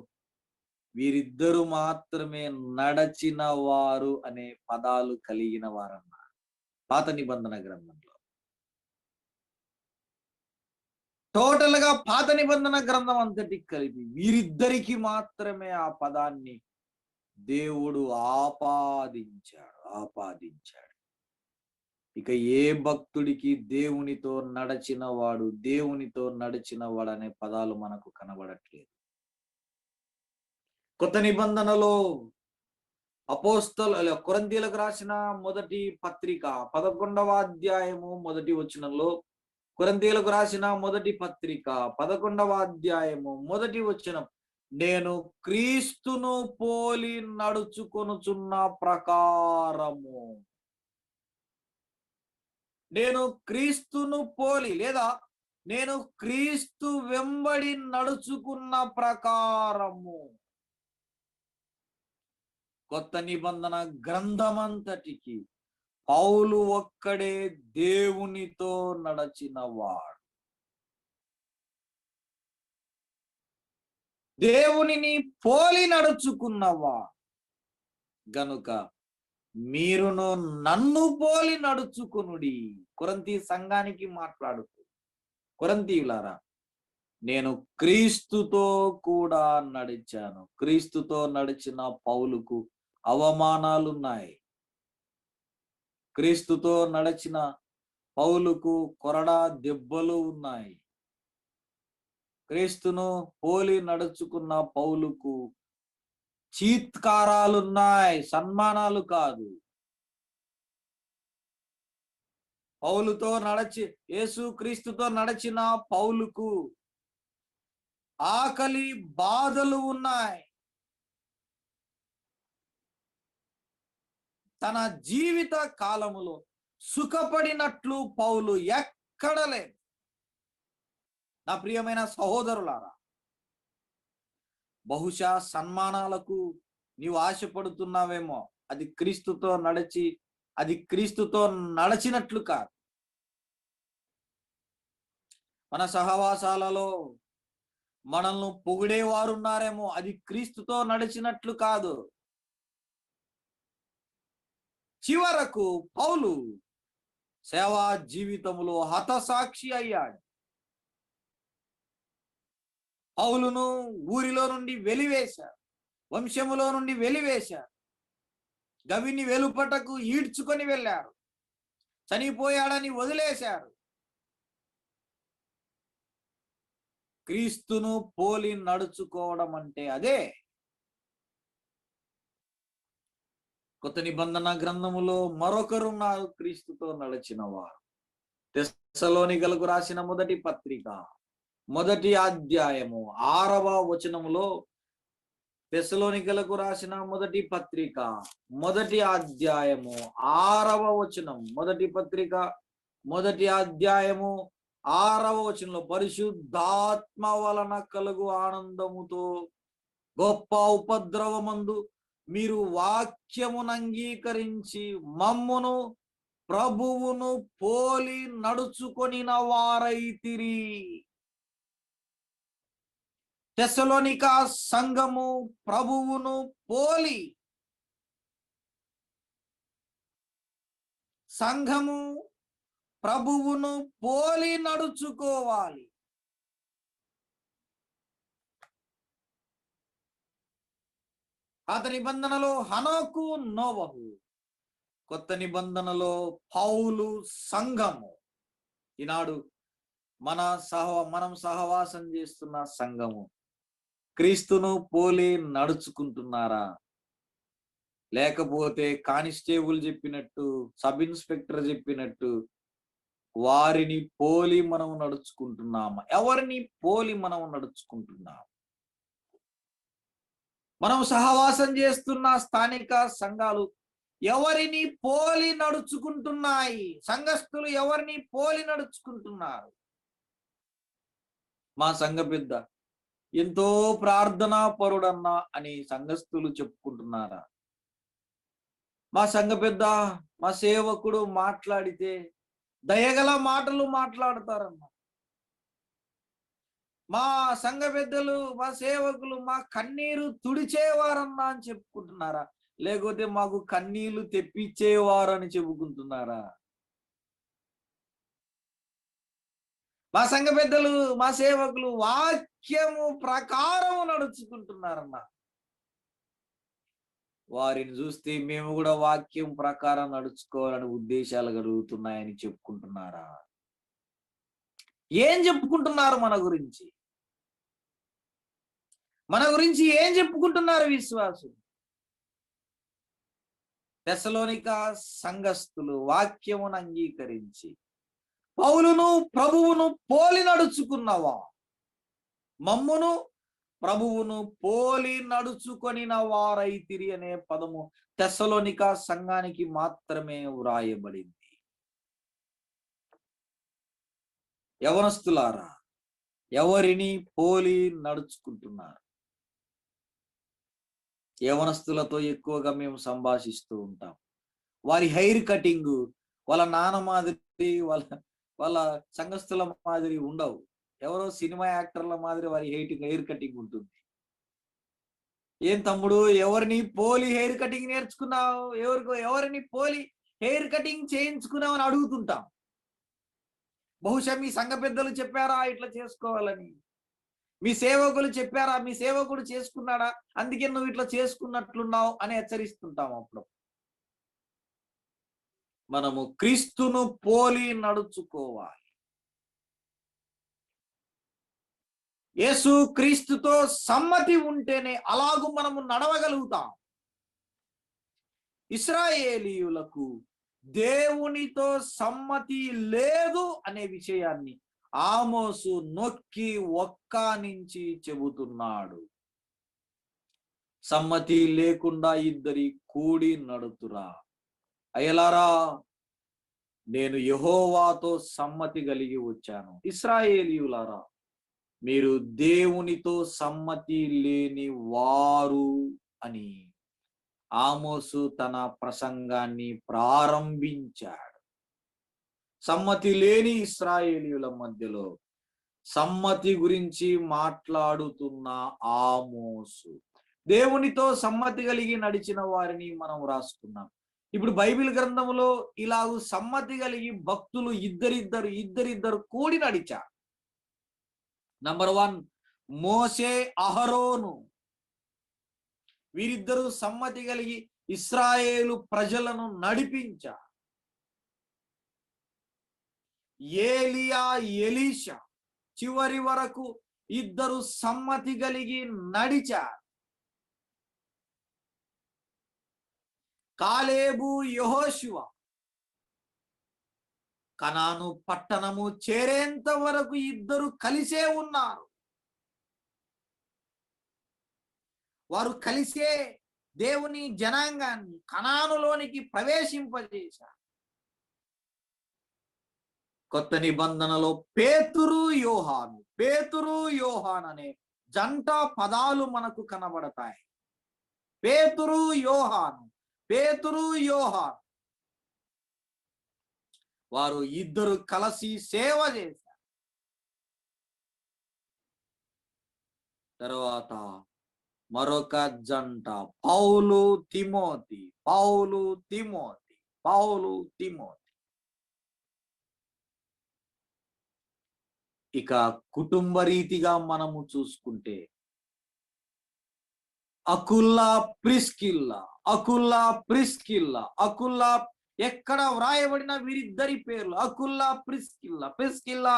వీరిద్దరు మాత్రమే నడచిన వారు అనే పదాలు కలిగిన వారన్నారు పాత నిబంధన గ్రంథంలో. టోటల్ గా పాత నిబంధన గ్రంథం అంతటికి కలిపి వీరిద్దరికి మాత్రమే ఆ పదాన్ని దేవుడు ఆపాదించాడు. ఇక ఏ భక్తుడికి దేవునితో నడచిన వాడు అనే పదాలు మనకు కనబడట్లేదు. కొత్త నిబంధనలో కొరింథీయులకు రాసిన మొదటి పత్రిక 11వ అధ్యాయము 1వ వచనంలో, కొరింథీయులకు రాసిన మొదటి పత్రిక 11వ అధ్యాయము 1వ వచనం, నేను క్రీస్తును పోలి నడుచుకొనుచున్న ప్రకారము. నేను క్రీస్తును పోలి లేదా నేను క్రీస్తు వెంబడి నడుచుకున్న ప్రకారము. కొత్త నిబంధన గ్రంథమంతటికి పౌలు ఒక్కడే దేవునితో నడచినవాడు. దేవునిని పోలి నడుచుకున్నవాడు గనుక మీరును నన్ను పోలి నడుచుకునుడి. కొరింథీ సంఘానికి మాట్లాడుతూ, కొరింథీయులారా, నేను క్రీస్తుతో కూడా నడిచాను. క్రీస్తుతో నడిచిన పౌలుకు అవమానాలున్నాయి. క్రీస్తుతో నడిచిన పౌలుకు కొరడా దెబ్బలు ఉన్నాయి. క్రీస్తును పోలి నడుచుకున్న పౌలుకు చీత్కారాలున్నాయి, సన్మానాలు కాదు. యేసుక్రీస్తుతో నడిచిన పౌలుకు ఆకలి బాధలు ఉన్నాయి. తన జీవిత కాలములో సుఖపడినట్లు పౌలు ఎక్కడ లేదు. నా ప్రియమైన సహోదరులారా, బహుశా సన్మానాలకు నీవు ఆశపడుతున్నావేమో. అది క్రీస్తుతో నడిచినట్లు కాదు. మన సహవాసాలలో మనల్ని పొగిడేవారు ఉన్నారేమో, అది క్రీస్తుతో నడిచినట్లు కాదు. చివరకు పౌలు సేవా జీవితంలో హతసాక్షి అయ్యాడు. పౌలును ఊరిలో నుండి వెలివేశారు, వంశములో నుండి వెలివేశారు, గవిని వెలుపటకు ఈడ్చుకొని వెళ్ళారు, చనిపోయాడని వదిలేశారు. క్రీస్తును పోలి నడుచుకోవడం అంటే అదే. కొత్త నిబంధన గ్రంథములో మరొకరున్నారు క్రీస్తుతో నడిచిన వారు. తెస్సలోనికలకు రాసిన మొదటి పత్రిక 1వ అధ్యాయము 6వ వచనములో, తెస్సలోనికలకు రాసిన మొదటి పత్రిక 1వ అధ్యాయము 6వ వచనం, మొదటి పత్రిక 1వ అధ్యాయము 6వ వచనంలో, పరిశుద్ధాత్మ వలన కలుగు ఆనందముతో గొప్ప ఉపద్రవమందు మీరు వాక్యమును అంగీకరించి మమ్మును ప్రభువును పోలి నడుచుకొనిన వారైతిరి. తెస్సలోనిక సంఘము ప్రభువును పోలి, సంఘము ప్రభువును పోలి నడుచుకోవాలి. పాత నిబంధనలో హనోకు, నోవహు, కొత్త నిబంధనలో పౌలు, సంఘము. ఈనాడు మనం సహవాసం చేస్తున్న సంఘము క్రీస్తును పోలి నడుచుకుంటున్నారా? లేకపోతే కానిస్టేబుల్ చెప్పినట్టు, సబ్ ఇన్స్పెక్టర్ చెప్పినట్టు వారిని పోలి మనం నడుచుకుంటున్నామా? ఎవరిని పోలి మనం నడుచుకుంటున్నాం? మనం సహవాసం చేస్తున్న స్థానిక సంఘాలు ఎవరిని పోలి నడుచుకుంటున్నాయి? సంఘస్థులు ఎవరిని పోలి నడుచుకుంటున్నారు? మా సంఘ పెద్ద ఎంతో ప్రార్థనా పరుడన్నా అని సంఘస్థులు చెప్పుకుంటున్నారా? మా సంఘ పెద్ద, మా సేవకుడు మాట్లాడితే దయగల మాటలు మాట్లాడతారన్నా. మా సంఘ పెద్దలు, మా సేవకులు మా కన్నీరు తుడిచేవారన్నా అని చెప్పుకుంటున్నారా? లేకపోతే మాకు కన్నీళ్లు తెప్పించేవారు అని చెప్పుకుంటున్నారా? మా సంఘ పెద్దలు, మా సేవకులు వాక్యము ప్రకారం నడుచుకుంటున్నారన్నా. వారిని చూస్తే మేము కూడా వాక్యం ప్రకారం నడుచుకోవాలని ఉద్దేశాలు కలుగుతున్నాయని చెప్పుకుంటున్నారా? ఏం చెప్పుకుంటున్నారు మన గురించి? మన గురించి ఏం చెప్పుకుంటున్నారు విశ్వాసులు? తెస్సలోనిక సంఘస్థులు వాక్యమును అంగీకరించి పౌలును ప్రభువును పోలి నడుచుకున్నవా? మమ్మును ప్రభువును పోలి నడుచుకొనిన వారైతిరి అనే పదము తెస్సలోనిక సంఘానికి మాత్రమే వ్రాయబడింది. యవనస్తులారా, ఎవరిని పోలి నడుచుకుంటున్నారు? యవనస్తులతో ఎక్కువగా మేము సంభాషిస్తూ ఉంటాం. వారి హెయిర్ కటింగ్ వాళ్ళ నాన్న మాదిరి, వాళ్ళ సంఘస్థుల మాదిరి ఉండవు. ఎవరో సినిమా యాక్టర్ల మాదిరి వారి హెయిర్ కటింగ్ ఉంటుంది. ఏం తమ్ముడు, ఎవరిని పోలి హెయిర్ కటింగ్ నేర్చుకున్నావు? ఎవరిని పోలి హెయిర్ కటింగ్ చేయించుకున్నావు అని అడుగుతుంటాం. బహుశా మీ సంఘ పెద్దలు చెప్పారా ఇట్లా చేసుకోవాలని? మీ సేవకులు చెప్పారా? మీ సేవకుడు చేసుకున్నాడా, అందుకే నువ్వు ఇట్లా చేసుకున్నట్లున్నావు అని హెచ్చరిస్తుంటాం. అప్పుడు మనము క్రీస్తును పోలి నడుచుకోవాలి. యేసు క్రీస్తుతో సమ్మతి ఉంటేనే అలాగూ మనము నడవగలుగుతాం. ఇశ్రాయేలీయులకు దేవునితో సమ్మతి లేదు అనే విషయాన్ని ఆమోసు నొక్కి ఒక్కానించి చెబుతున్నాడు. సమ్మతి లేకుండా ఇద్దరి కూడి నడుతురా. అయ్యలారా, నేను యెహోవాతో సమ్మతి కలిగి వచ్చాను. ఇశ్రాయేలీయులారా, మీరు దేవునితో సమ్మతి లేని వారు అని ఆమోసు తన ప్రసంగాన్ని ప్రారంభించాడు. సమ్మతి లేని ఇశ్రాయేలీయుల మధ్యలో సమ్మతి గురించి మాట్లాడుతున్న ఆమోసు దేవునితో సమ్మతి కలిగి నడిచిన వారిని మనం రాసుకున్నాం. ఇప్పుడు బైబిల్ గ్రంథంలో ఇలాగూ సమ్మతి కలిగి భక్తులు ఇద్దరిద్దరు కూడి నడిచారు. నంబర్ 1 మోషే, అహరోను. వీరిద్దరూ సమ్మతి కలిగి ఇశ్రాయేలు ప్రజలను నడిపించారు. ఏలియా, ఎలీషా చివరి వరకు ఇద్దరు సమ్మతి కలిగి నడిచారు. కాలేబు, యెహోషువ కనాను పట్టణము చేరేంత వరకు ఇద్దరు కలిసే ఉన్నారు. వారు కలిసే దేవుని జనాంగాన్ని కనానులోనికి ప్రవేశింపజేశారు. కొత్త నిబంధనలో పేతురు, యోహాన్ అనే జంట పదాలు మనకు కనబడతాయి. పేతురు, యోహాన్. వారు ఇద్దరు కలిసి సేవ చేశారు. తర్వాత మరొక జంట పౌలు, తిమోతి. ఇక కుటుంబ రీతిగా మనము చూసుకుంటే అకుల్లా, ప్రిస్కిల్లా ఎక్కడ వ్రాయబడిన వీరిద్దరి పేర్లు అకుల్లా,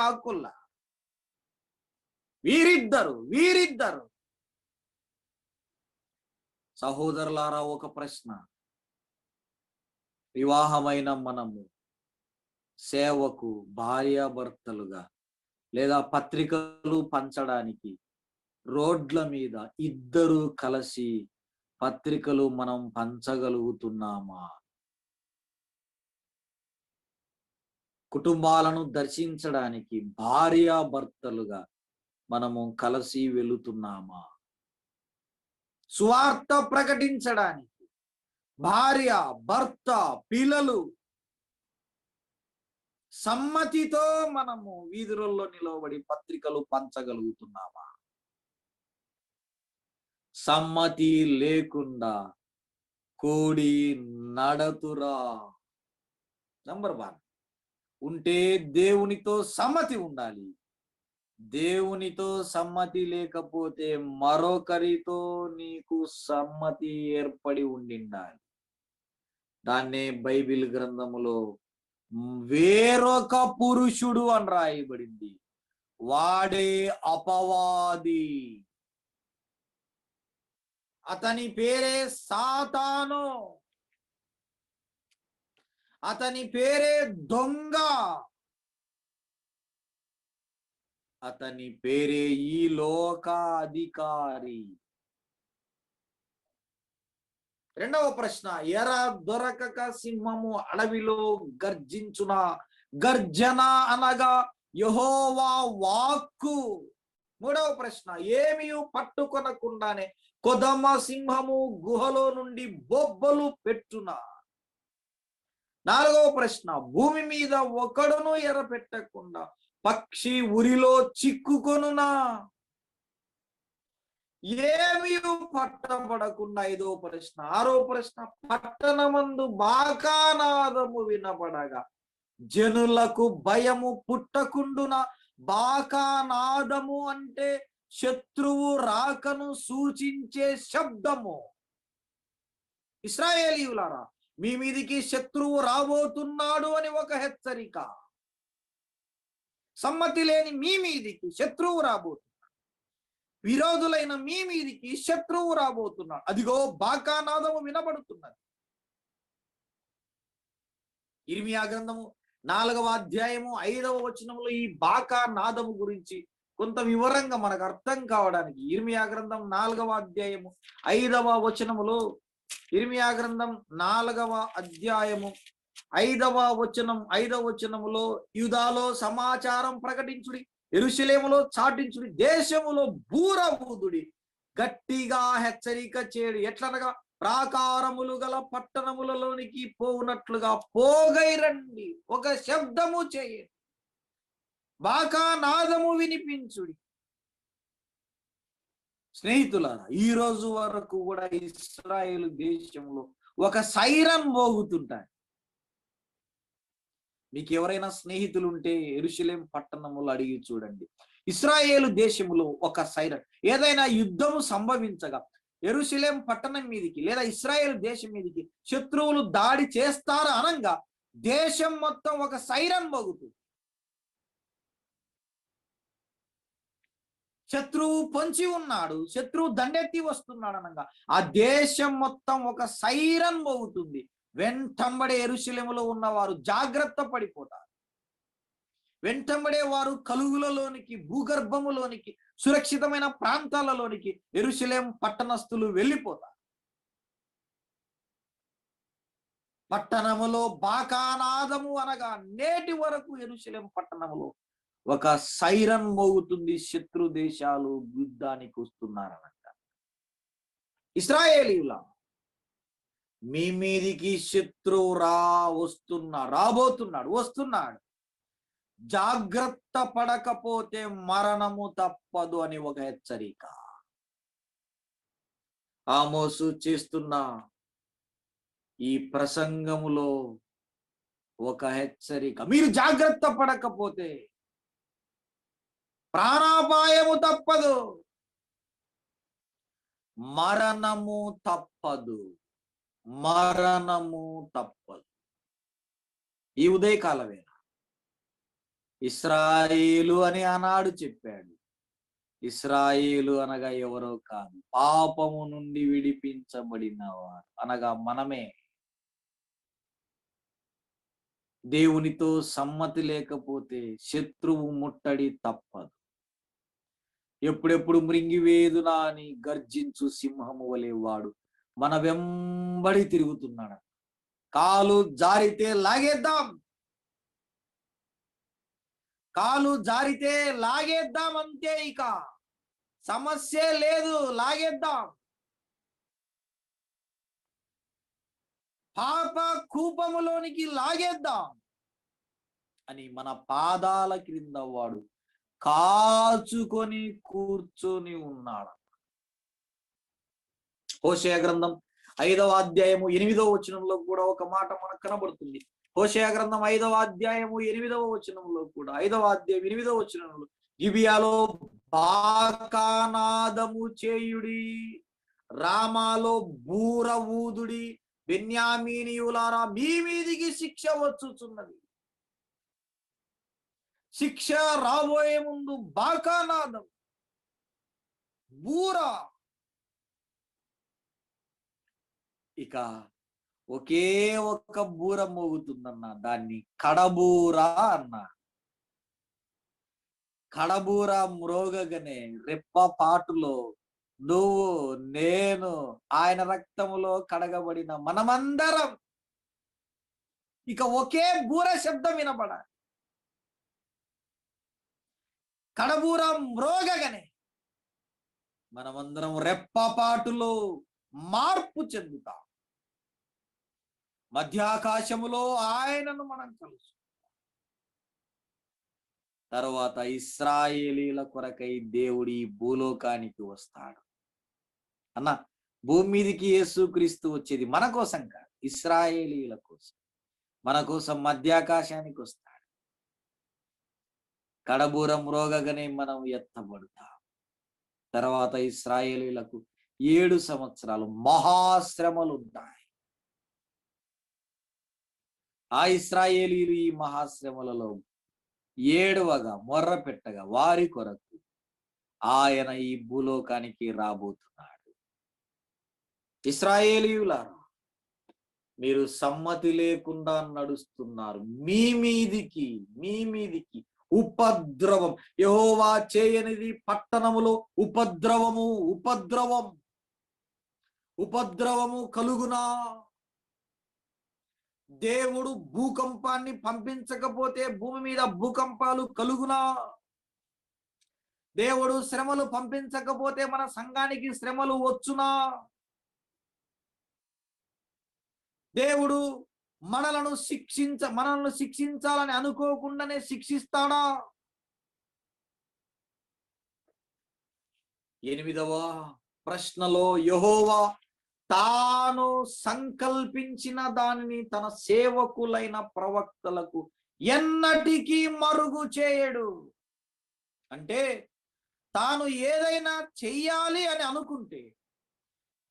అకుల్లా. వీరిద్దరు సహోదరులారా, ఒక ప్రశ్న. వివాహమైన మనము సేవకు భార్యాభర్తలుగా లేదా పత్రికలు పంచడానికి రోడ్ల మీద ఇద్దరు కలిసి పత్రికలు మనం పంచగలుగుతున్నామా? కుటుంబాలను దర్శించడానికి భార్యాభర్తలుగా మనము కలిసి వెళుతున్నామా? సువార్త ప్రకటించడానికి భార్య, భర్త, పిల్లలు సమ్మతితో మనము వీధులలో నిలబడి పత్రికలు పంచగలుగుతున్నామా? సమ్మతి లేకుండా కూడి నడతురా. నంబర్ 1 ఉంటే దేవునితో సమ్మతి ఉండాలి. దేవునితో సమ్మతి లేకపోతే మరొకరితో నీకు సమ్మతి ఏర్పడి ఉండిండాలి. దాన్నే బైబిల్ గ్రంథములో వేరొక పురుషుడు అని రాయబడింది. వాడే అపవాది. అతని పేరే సాతాను. అతని పేరే దొంగ. అతని పేరే ఈ లోక అధికారి. రెండవ ప్రశ్న, ఎర దొరకక సింహము అడవిలో గర్జించున. గర్జన అనగా యెహోవా వాక్కు. మూడవ ప్రశ్న, ఏమీ పట్టుకొనకుండానే కొదమ సింహము గుహలో నుండి బొబ్బలు పెట్టున. నాలుగవ ప్రశ్న, భూమి మీద ఒకడును ఎర పెట్టకుండా పక్షి ఉరిలో చిక్కుకొనునా. ఏమీ పట్టబడకుండా ఐదవ ప్రశ్న. ఆరో ప్రశ్న, పట్టణమందు బాకానాదము వినబడగా జనులకు భయము పుట్టకుండున. బాకానాదము అంటే శత్రువు రాకను సూచించే శబ్దము. ఇశ్రాయేలీయులారా, మీ మీదికి శత్రువు రాబోతున్నాడు అని ఒక హెచ్చరిక. సమ్మతి లేని మీ మీదికి శత్రువు రాబోతున్నాడు. విరోధులైన మీ మీదికి శత్రువు రాబోతున్నాడు. అదిగో బాకానాదము వినబడుతున్నది. ఇర్మియా గ్రంథము 4వ అధ్యాయము 5వ వచనంలో ఈ బాకా నాదము గురించి కొంత వివరంగా మనకు అర్థం కావడానికి ఇర్మియా గ్రంథం 4వ అధ్యాయము 5వ వచనములో, ఇర్మియా గ్రంథం 4వ అధ్యాయము 5వ వచనములో, యూదాలో సమాచారం ప్రకటించుడి, యెరూషలేములో చాటించుడి, దేశములో బూర ఊదుడి, గట్టిగా హెచ్చరిక చేయడు. ఎట్లనగా ప్రాకారములు గల పట్టణములలోనికి పోవునట్లుగా పోగైరండి, ఒక శబ్దము చేయండి, బాకా నాదము వినిపించుడి. స్నేహితులారా, ఈ రోజు వరకు కూడా ఇశ్రాయేలు దేశంలో ఒక సైరన్ మోగుతుంటాయి. మీకు ఎవరైనా స్నేహితులు ఉంటే యెరూషలేం పట్టణములో అడిగి చూడండి. ఇశ్రాయేలు దేశములో ఒక సైరన్, ఏదైనా యుద్ధము సంభవించగా యెరూషలేం పట్టణం మీదికి లేదా ఇశ్రాయేలు దేశం మీదికి శత్రువులు దాడి చేస్తారు అనంగా దేశం మొత్తం ఒక సైరన్ మోగుతుంది. శత్రువు పొంచి ఉన్నాడు, శత్రువు దండెత్తి వస్తున్నాడు అనగా ఆ దేశం మొత్తం ఒక సైరన్ మోగుతుంది. వెంటంబడే యెరూషలేములో ఉన్నవారు జాగ్రత్త పడిపోతారు. వెంటంబడే వారు కలుగులలోనికి, భూగర్భములోనికి, సురక్షితమైన ప్రాంతాలలోనికి యెరూషలేం పట్టణస్థులు వెళ్ళిపోతారు. పట్టణములో బాకానాదము అనగా నేటి వరకు యెరూషలేం పట్టణములో ఒక సైరన్ మోగుతుంది. శత్రు దేశాలు యుద్ధానికి వస్తున్నారనట. ఇశ్రాయేలీయుల మీ మీదికి శత్రువు వస్తున్నాడు. జాగ్రత్త పడకపోతే మరణము తప్పదు అని ఒక హెచ్చరిక. ఆమోసు చేస్తున్న ఈ ప్రసంగములో ఒక హెచ్చరిక. మీరు జాగ్రత్త పడకపోతే ప్రాణాపాయము తప్పదు, మరణము తప్పదు. ఈ ఉదయకాల వేళ ఇశ్రాయేలు అని ఆనాడు చెప్పాడు. ఇశ్రాయేలు అనగా ఎవరో కాదు, పాపము నుండి విడిపించబడిన వారు అనగా మనమే. దేవునితో సమ్మతి లేకపోతే శత్రువు ముట్టడి తప్పదు. ఎప్పుడెప్పుడు మృంగివేదునా అని గర్జించు సింహము వలె వాడు మన వెంబడి తిరుగుతున్నాడు. కాలు జారితే లాగేద్దాం, అంతే, ఇక సమస్య లేదు, లాగేద్దాం. పాప కూపములోనికి లాగేద్దాం అని మన పాదాల క్రింద వాడు కాచుకొని కూర్చొని ఉన్నాడు. హోషేయ గ్రంథం 5వ అధ్యాయము 8వ వచనంలో కూడా ఒక మాట మనకు కనబడుతుంది. హోషేయ గ్రంథం 5వ అధ్యాయము 8వ వచనంలో కూడా 5వ అధ్యాయం 8వ వచనంలో, గిబియాలో బాకానాదము చేయుడి, రామాలో బూర ఊదుడి, బెన్యామీనీయులారా మీ మీదికి శిక్ష వచ్చుచున్నది. శిక్ష రాబోయే ముందు బాకానాదం, బూర. ఇక ఒకే ఒక్క బూర మోగుతుందన్న, దాన్ని కడబూర అన్నా. కడబూర మ్రోగగానే రెప్పపాటులో నువ్వు, నేను, ఆయన రక్తములో కడగబడిన మనమందరం ఇక ఒకే బూర శబ్దం వినబడాలి. కడబూర మ్రోగగానే మనమందరం రెప్పపాటులో మార్పు చెందుతాం. మధ్యాకాశములో ఆయనను మనం కలుసు. తరువాత ఇశ్రాయేలీల కొరకై దేవుడి భూలోకానికి వస్తాడు. అన్న, భూమి మీదికి యేసుక్రీస్తు వచ్చేది మన కోసం కాదు, ఇశ్రాయేలీల కోసం. మన కోసం మధ్యాకాశానికి వస్తాడు. కడబూరం మ్రోగగానే మనం ఎత్తబడతాం. తర్వాత ఇశ్రాయేలీలకు 7 సంవత్సరాలు మహాశ్రమలు ఉంటాయి. ఆ ఇశ్రాయేలీలు ఈ మహాశ్రమలలో ఏడవగా, మొర్ర పెట్టగా వారి కొరకు ఆయన ఈ భూలోకానికి రాబోతున్నాడు. ఇశ్రాయేలీయులారా, మీరు సమ్మతి లేకుండా నడుస్తున్నారు. మీ మీదికి ఉపద్రవం, యెహోవా చేయనిది పట్టణములో ఉపద్రవము కలుగునా? దేవుడు భూకంపాన్ని పంపించకపోతే భూమి మీద భూకంపాలు కలుగునా? దేవుడు శ్రమలు పంపించకపోతే మన సంఘానికి శ్రమలు వచ్చునా? దేవుడు మనలను శిక్షించాలని అనుకోకుండానే శిక్షిస్తాడా? 8వ ప్రశ్నలో యెహోవా తాను సంకల్పించిన దానిని తన సేవకులైన ప్రవక్తలకు ఎన్నటికీ మరుగు చేయడు. అంటే తాను ఏదైనా చెయ్యాలి అని అనుకుంటే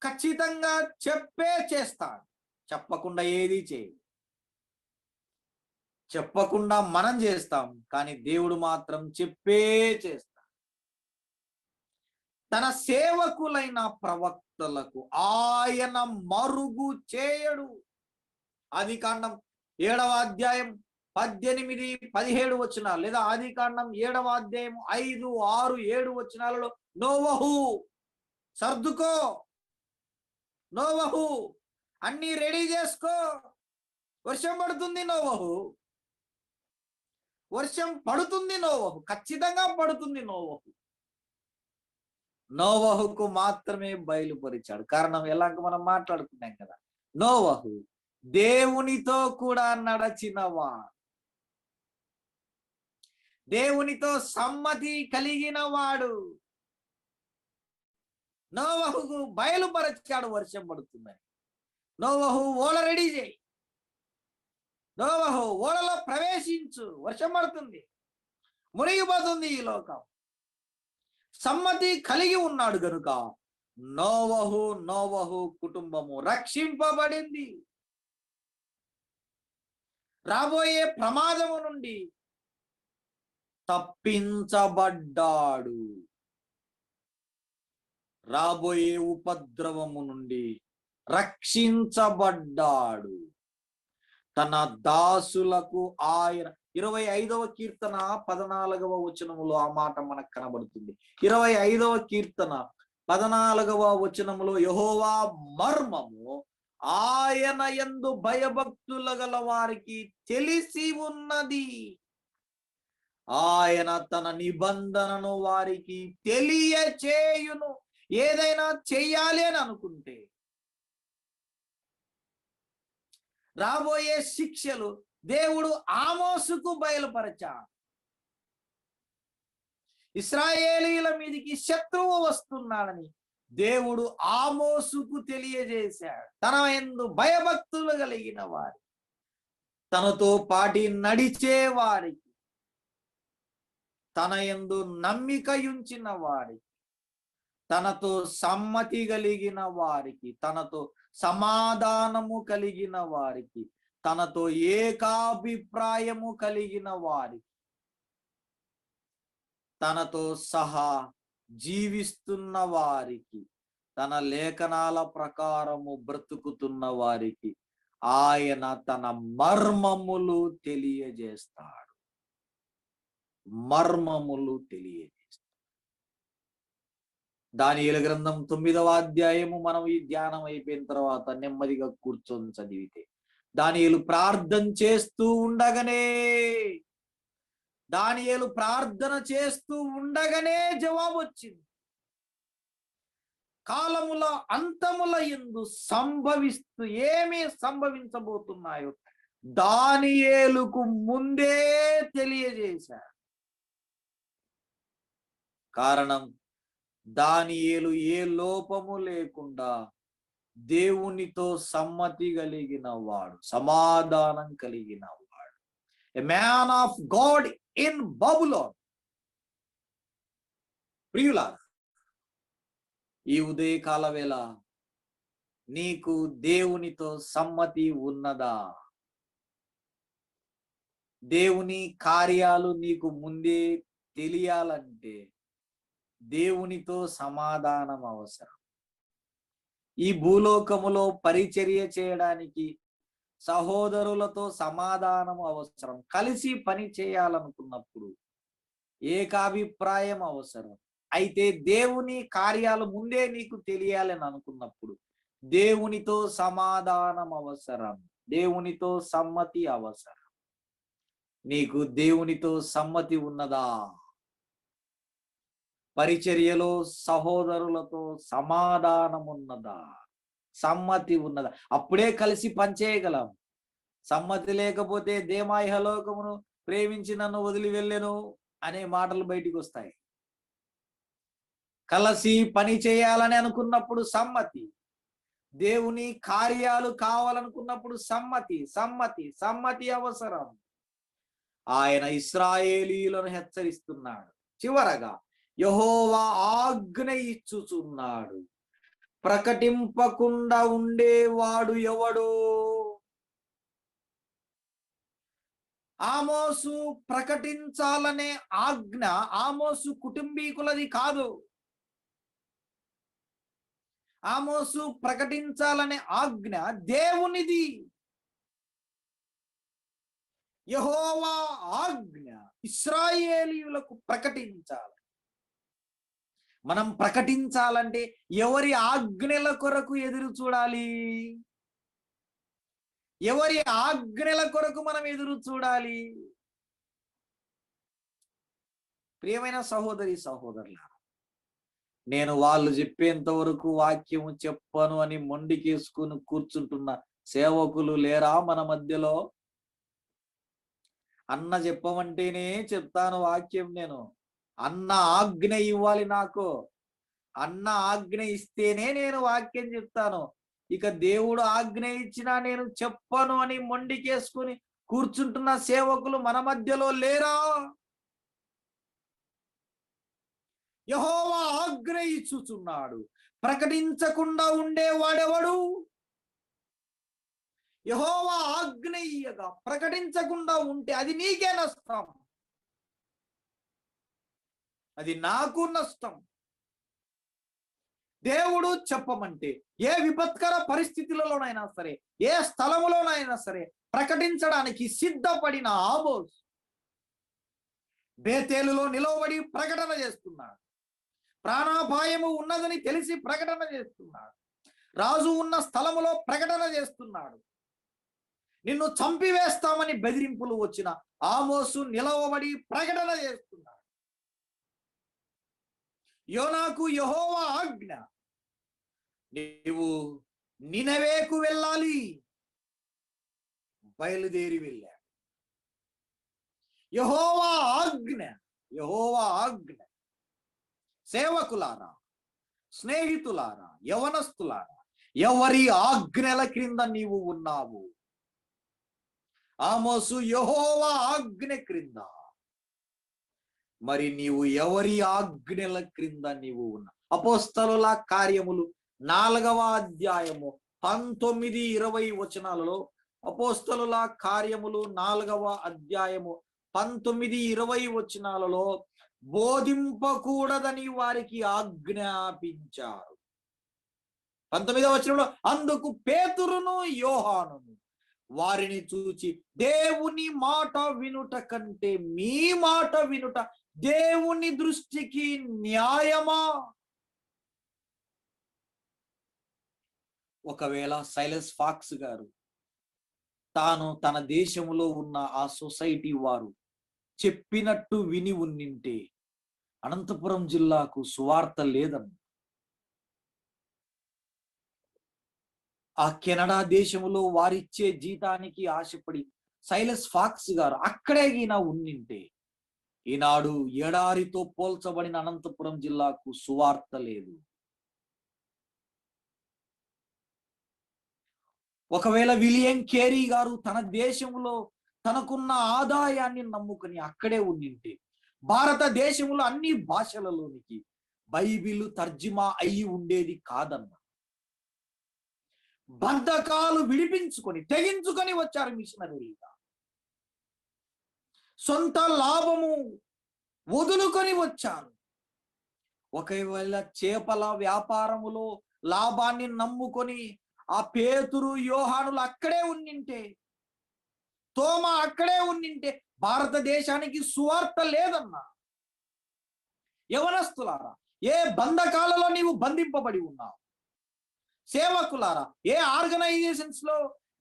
ఖచ్చితంగా చెప్పే చేస్తాడు. చెప్పకుండా ఏది చేయడు. చెప్పకుండా మనం చేస్తాం, కానీ దేవుడు మాత్రం చెప్పే చేస్తాడు. తన సేవకులైన ప్రవక్తలకు ఆయన మరుగు చేయడు. ఆదికాండం 7వ అధ్యాయం 18, 17 వచనాలు, లేదా ఆదికాండం 7వ అధ్యాయం 5, 6, 7 వచనాలలో నోవహు సర్దుకో, నోవహు అన్ని రెడీ చేసుకో, వర్షం పడుతుంది నోవహు, వర్షం పడుతుంది నోవహు, ఖచ్చితంగా పడుతుంది నోవహు. నోవహుకు మాత్రమే బయలుపరిచాడు. కారణం ఎలాగ మనం మాట్లాడుకున్నాం కదా, నోవహు దేవునితో కూడా నడచినవా, దేవునితో సమ్మతి కలిగిన వాడు. నోవహుకు బయలుపరిచాడు వర్షం పడుతుందని. నోవహు ఓడ రెడీ చేయి, నోవహు ఓడలో ప్రవేశించు, వర్షం పడుతుంది, మునిగిపోతుంది ఈ లోకం. సమ్మతి కలిగి ఉన్నాడు గనుక నోవహు కుటుంబము రక్షింపబడింది. రాబోయే ప్రమాదము నుండి తప్పించబడ్డాడు. రాబోయే ఉపద్రవము నుండి రక్షించబడ్డాడు. తన దాసులకు ఆయన 25వ కీర్తన 14వ వచనములో ఆ మాట మనకు కనబడుతుంది. 25వ కీర్తన 14వ వచనములో యెహోవా మర్మము ఆయన యందు భయభక్తుల గల వారికి తెలిసి ఉన్నది. ఆయన తన నిబంధనను వారికి తెలియచేయును. ఏదైనా చెయ్యాలి అని అనుకుంటే, రాబోయే శిక్షలు దేవుడు ఆమోసుకు బయలుపరచాడు. ఇశ్రాయేలీయుల మీదికి శత్రువు వస్తున్నాడని దేవుడు ఆమోసుకు తెలియజేశాడు. తన యందు భయభక్తులు కలిగిన వారి, తనతో పాటి నడిచే వారికి, తన యందు నమ్మిక ఉంచిన వారికి, తనతో సమ్మతి కలిగిన వారికి, తనతో సమాధానము కలిగిన వారికి, తనతో ఏకాభిప్రాయము కలిగిన వారికి, తనతో సహా జీవిస్తున్న వారికి, తన లేఖనాల ప్రకారము బ్రతుకుతున్న వారికి ఆయన తన మర్మములు తెలియజేస్తాడు. మర్మములు తెలియజేస్తాడు. దానియేలు గ్రంథం 9వ అధ్యాయము మనం ఈ ధ్యానం అయిపోయిన తర్వాత నెమ్మదిగా కూర్చొని చదివితే, దానియేలు ప్రార్థన చేస్తూ ఉండగానే జవాబు వచ్చింది. కాలముల అంతముల యందు ఏమి సంభవించబోతున్నాయో దానియేలుకు ముందే తెలియజేశారు. కారణం, దానియేలు ఏ లోపము లేకుండా దేవునితో సమ్మతి కలిగిన వాడు, సమాధానం కలిగిన వాడు. A man of God in Babylon. ప్రియులారా, ఈ ఉదయకాల వేళ నీకు దేవునితో సమ్మతి ఉన్నదా? దేవుని కార్యాలు నీకు ముందే తెలియాలంటే దేవునితో సమాధానం అవసరం. ఈ భూలోకములో పరిచర్య చేయడానికి సహోదరులతో సమాధానం అవసరం. కలిసి పని చేయాలనుకున్నప్పుడు ఏకాభిప్రాయం అవసరం. అయితే దేవుని కార్యాలు ముందే నీకు తెలియాలని అనుకున్నప్పుడు దేవునితో సమాధానం అవసరం, దేవునితో సమ్మతి అవసరం. నీకు దేవునితో సమ్మతి ఉన్నదా? పరిచర్యలో సహోదరులతో సమాధానం ఉన్నదా? సమ్మతి ఉన్నదా? అప్పుడే కలిసి పనిచేయగలం. సమ్మతి లేకపోతే దేమాయిహలోకమును ప్రేమించి నన్ను వదిలి వెళ్ళెను అనే మాటలు బయటికి వస్తాయి. కలిసి పని చేయాలని అనుకున్నప్పుడు సమ్మతి, దేవుని కార్యాలు కావాలనుకున్నప్పుడు సమ్మతి సమ్మతి సమ్మతి అవసరం. ఆయన ఇశ్రాయేలీయులను హెచ్చరిస్తున్నాడు. చివరగా యెహోవా ఆజ్ఞ ఇచ్చుచున్నాడు, ప్రకటింపకుండా ఉండేవాడు ఎవడు? ఆమోసు ప్రకటించాలనే ఆజ్ఞ ఆమోసు కుటుంబీకులది కాదు. ఆమోసు ప్రకటించాలనే ఆజ్ఞ దేవునిది. యెహోవా ఆజ్ఞ ఇశ్రాయేలీయులకు ప్రకటించాలి. మనం ప్రకటించాలంటే ఎవరి ఆజ్ఞల కొరకు ఎదురు చూడాలి? ఎవరి ఆజ్ఞల కొరకు మనం ఎదురు చూడాలి? ప్రియమైన సహోదరి సహోదరుల, నేను వాళ్ళు చెప్పేంత వరకు వాక్యము చెప్పను అని మొండికేసుకుని కూర్చుంటున్న సేవకులు లేరా మన మధ్యలో? అన్న చెప్పమంటేనే చెప్తాను వాక్యం. నేను అన్న ఆజ్ఞ ఇవ్వాలి. నాకు అన్న ఆజ్ఞ ఇస్తేనే నేను వాక్యం చెప్తాను. ఇక దేవుడు ఆజ్ఞ ఇచ్చినా నేను చెప్పను అని మొండికేసుకుని కూర్చుంటున్న సేవకులు మన మధ్యలో లేరా? యెహోవా ఆజ్ఞ ఇచ్చుచున్నాడు, ప్రకటించకుండా ఉండేవాడెవడు? యెహోవా ఆజ్ఞ ఇయ్యగా ప్రకటించకుండా ఉంటే అది నీకే నష్టం, అది నాకు నష్టం. దేవుడు చెప్పమంటే ఏ విపత్కర పరిస్థితులలోనైనా సరే, ఏ స్థలములోనైనా సరే ప్రకటించడానికి సిద్ధపడిన ఆమోసు బేతేలులో నిలవబడి ప్రకటన చేస్తున్నాడు. ప్రాణాపాయము ఉన్నదని తెలిసి ప్రకటన చేస్తున్నాడు. రాజు ఉన్న స్థలములో ప్రకటన చేస్తున్నాడు. నిన్ను చంపివేస్తామని బెదిరింపులు వచ్చిన ఆమోసు నిలవబడి ప్రకటన చేస్తున్నాడు. యోనాకు యెహోవా ఆజ్ఞ, నీవు నినవేకు వెళ్ళాలి. బయలుదేరి వెళ్ళాడు. యెహోవా ఆజ్ఞ, యెహోవా ఆజ్ఞ. సేవకులారా, స్నేహితులారా, యవనస్తులారా, ఎవరి ఆజ్ఞల క్రింద నీవు ఉన్నావు? ఆమోసు యెహోవా ఆజ్ఞ క్రింద. మరి నీవు ఎవరి ఆజ్ఞల క్రింద నీవు ఉన్నా? అపోస్తలుల కార్యములు 4వ అధ్యాయము 19-20 వచనాలలో, అపోస్తలుల కార్యములు 4వ అధ్యాయము 19-20 వచనాలలో బోధింపకూడదని వారికి ఆజ్ఞాపించారు. 19వ వచనంలో, అందుకు పేతురును యోహానును వారిని చూచి, దేవుని మాట వినుట కంటే మీ మాట వినుట దేవుని దృష్టికి న్యాయమా? ఒకవేళ సైలస్ ఫాక్స్ గారు తాను తన దేశంలో ఉన్న ఆ సొసైటీ వారు చెప్పినట్టు విని ఉండింటే అనంతపురం జిల్లాకు సువార్త లేదన్న. ఆ కెనడా దేశంలో వారిచ్చే జీతానికి ఆశపడి సైలస్ ఫాక్స్ గారు అక్కడే ఈయన ఉండింటే ఈనాడు ఎడారితో పోల్చబడిన అనంతపురం జిల్లాకు సువార్త లేదు. ఒకవేళ విలియం కేరీ గారు తన దేశంలో తనకున్న ఆదాయాన్ని నమ్ముకుని అక్కడే ఉండింటే భారతదేశంలో అన్ని భాషలలోనికి బైబిల్ తర్జుమా అయి ఉండేది కాదన్న. బంధకాలు విడిపించుకొని తెగించుకొని వచ్చారు మిషనరీగా. సొంత లాభము వదులుకొని వచ్చారు. ఒకవేళ చేపల వ్యాపారములో లాభాన్ని నమ్ముకొని ఆ పేతురు యోహానులు అక్కడే ఉండింటే, తోమ అక్కడే ఉండింటే భారతదేశానికి సువార్త లేదన్నా. యవనస్తులారా, ఏ బంధకాలలో నీవు బంధింపబడి ఉన్నావు? సేవకులారా, ఏ ఆర్గనైజేషన్స్ లో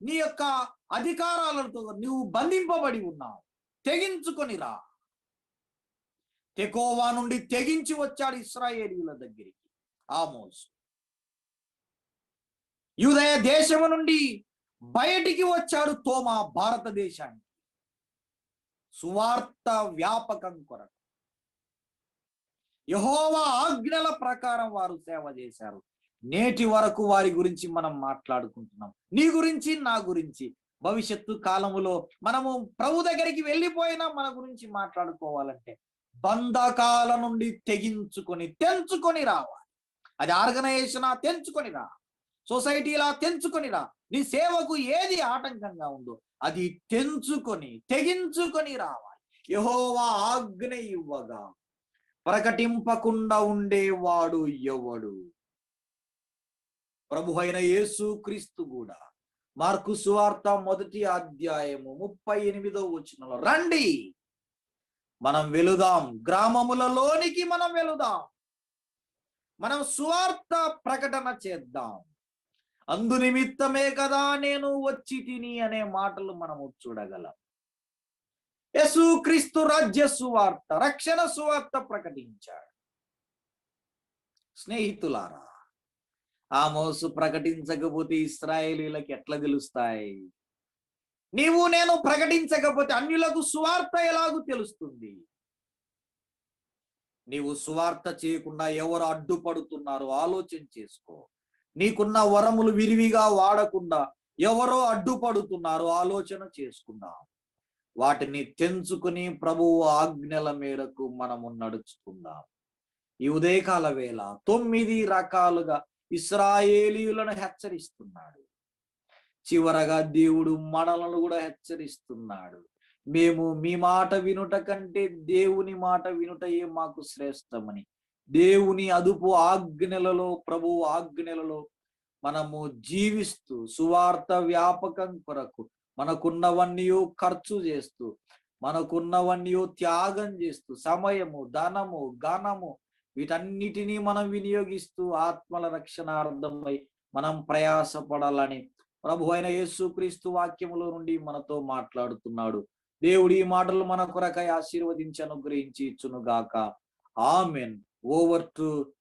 నీ యొక్క అధికారాలతో నువ్వు బంధింపబడి ఉన్నావు? తెగించుకొని రా. తెకోవా నుండి తెగించి వచ్చాడు ఇశ్రాయేలీయుల దగ్గరికి ఆమోసు. యూదయ దేశము నుండి బయటికి వచ్చాడు తోమా భారతదేశానికి సువార్త వ్యాపకం కొరకు. యెహోవా ఆజ్ఞల ప్రకారం వారు సేవ చేశారు. నేటి వరకు వారి గురించి మనం మాట్లాడుకుంటున్నాం. నీ గురించి, నా గురించి. భవిష్యత్తు కాలములో మనము ప్రభు దగ్గరికి వెళ్ళిపోయినా మన గురించి మాట్లాడుకోవాలంటే బంధకాల నుండి తెంచుకొని రావాలి. అది ఆర్గనైజేషన్ తెంచుకొని రా, సొసైటీలా తెంచుకొని రా. నీ సేవకు ఏది ఆటంకంగా ఉందో అది తెగించుకొని రావాలి. యెహోవా ఆజ్ఞ ఇవ్వగా ప్రకటింపకుండా ఉండేవాడు ఎవడు? ప్రభు అయిన యేసు క్రీస్తు కూడా మార్కు సువార్త 1వ అధ్యాయము 38వ వచనంలో, రండి మనం వెళుదాం, గ్రామములలోనికి మనం వెళుదాం, మనం సువార్త ప్రకటన చేద్దాం, అందు నిమిత్తమే కదా నేను వచ్చి తిని అనే మాటలు మనము చూడగలం. యేసుక్రీస్తు రాజ్య సువార్త, రక్షణ సువార్త ప్రకటించాడు. స్నేహితులారా, ఆమోసు ప్రకటించకపోతే ఇశ్రాయేలీయులకు ఎట్లా తెలుస్తాయి? నీవు నేను ప్రకటించకపోతే అన్యులకు సువార్త ఎలాగూ తెలుస్తుంది? నీవు సువార్త చేయకుండా ఎవరు అడ్డుపడుతున్నారో ఆలోచన చేసుకో. నీకున్న వరములు విరివిగా వాడకుండా ఎవరో అడ్డుపడుతున్నారో ఆలోచన చేసుకుందాం. వాటిని తెంచుకుని ప్రభువు ఆజ్ఞల మేరకు మనము నడుచుకుందాం. ఈ ఉదయకాల వేళ 9 రకాలుగా ఇశ్రాయేలీయులను హెచ్చరిస్తున్నాడు. చివరగా దేవుడు మనలను కూడా హెచ్చరిస్తున్నాడు. మేము మీ మాట వినుట కంటే దేవుని మాట వినుటయే మాకు శ్రేష్టమని. దేవుని అదుపు ఆజ్ఞలలో, ప్రభువు ఆజ్ఞలలో మనము జీవిస్తూ సువార్త వ్యాపకం కొరకు మనకున్నవన్నీ ఖర్చు చేస్తూ, మనకున్నవన్నీ త్యాగం చేస్తూ, సమయము, ధనము, ఘనము వీటన్నిటినీ మనం వినియోగిస్తూ ఆత్మల రక్షణార్థమై మనం ప్రయాసపడాలని ప్రభు అయిన యేసుక్రీస్తు వాక్యములో నుండి మనతో మాట్లాడుతున్నాడు. దేవుడు ఈ మాటలు మన కొరకై ఆశీర్వదించి అనుగ్రహించి ఇచ్చునుగాక. ఆమెన్. Over to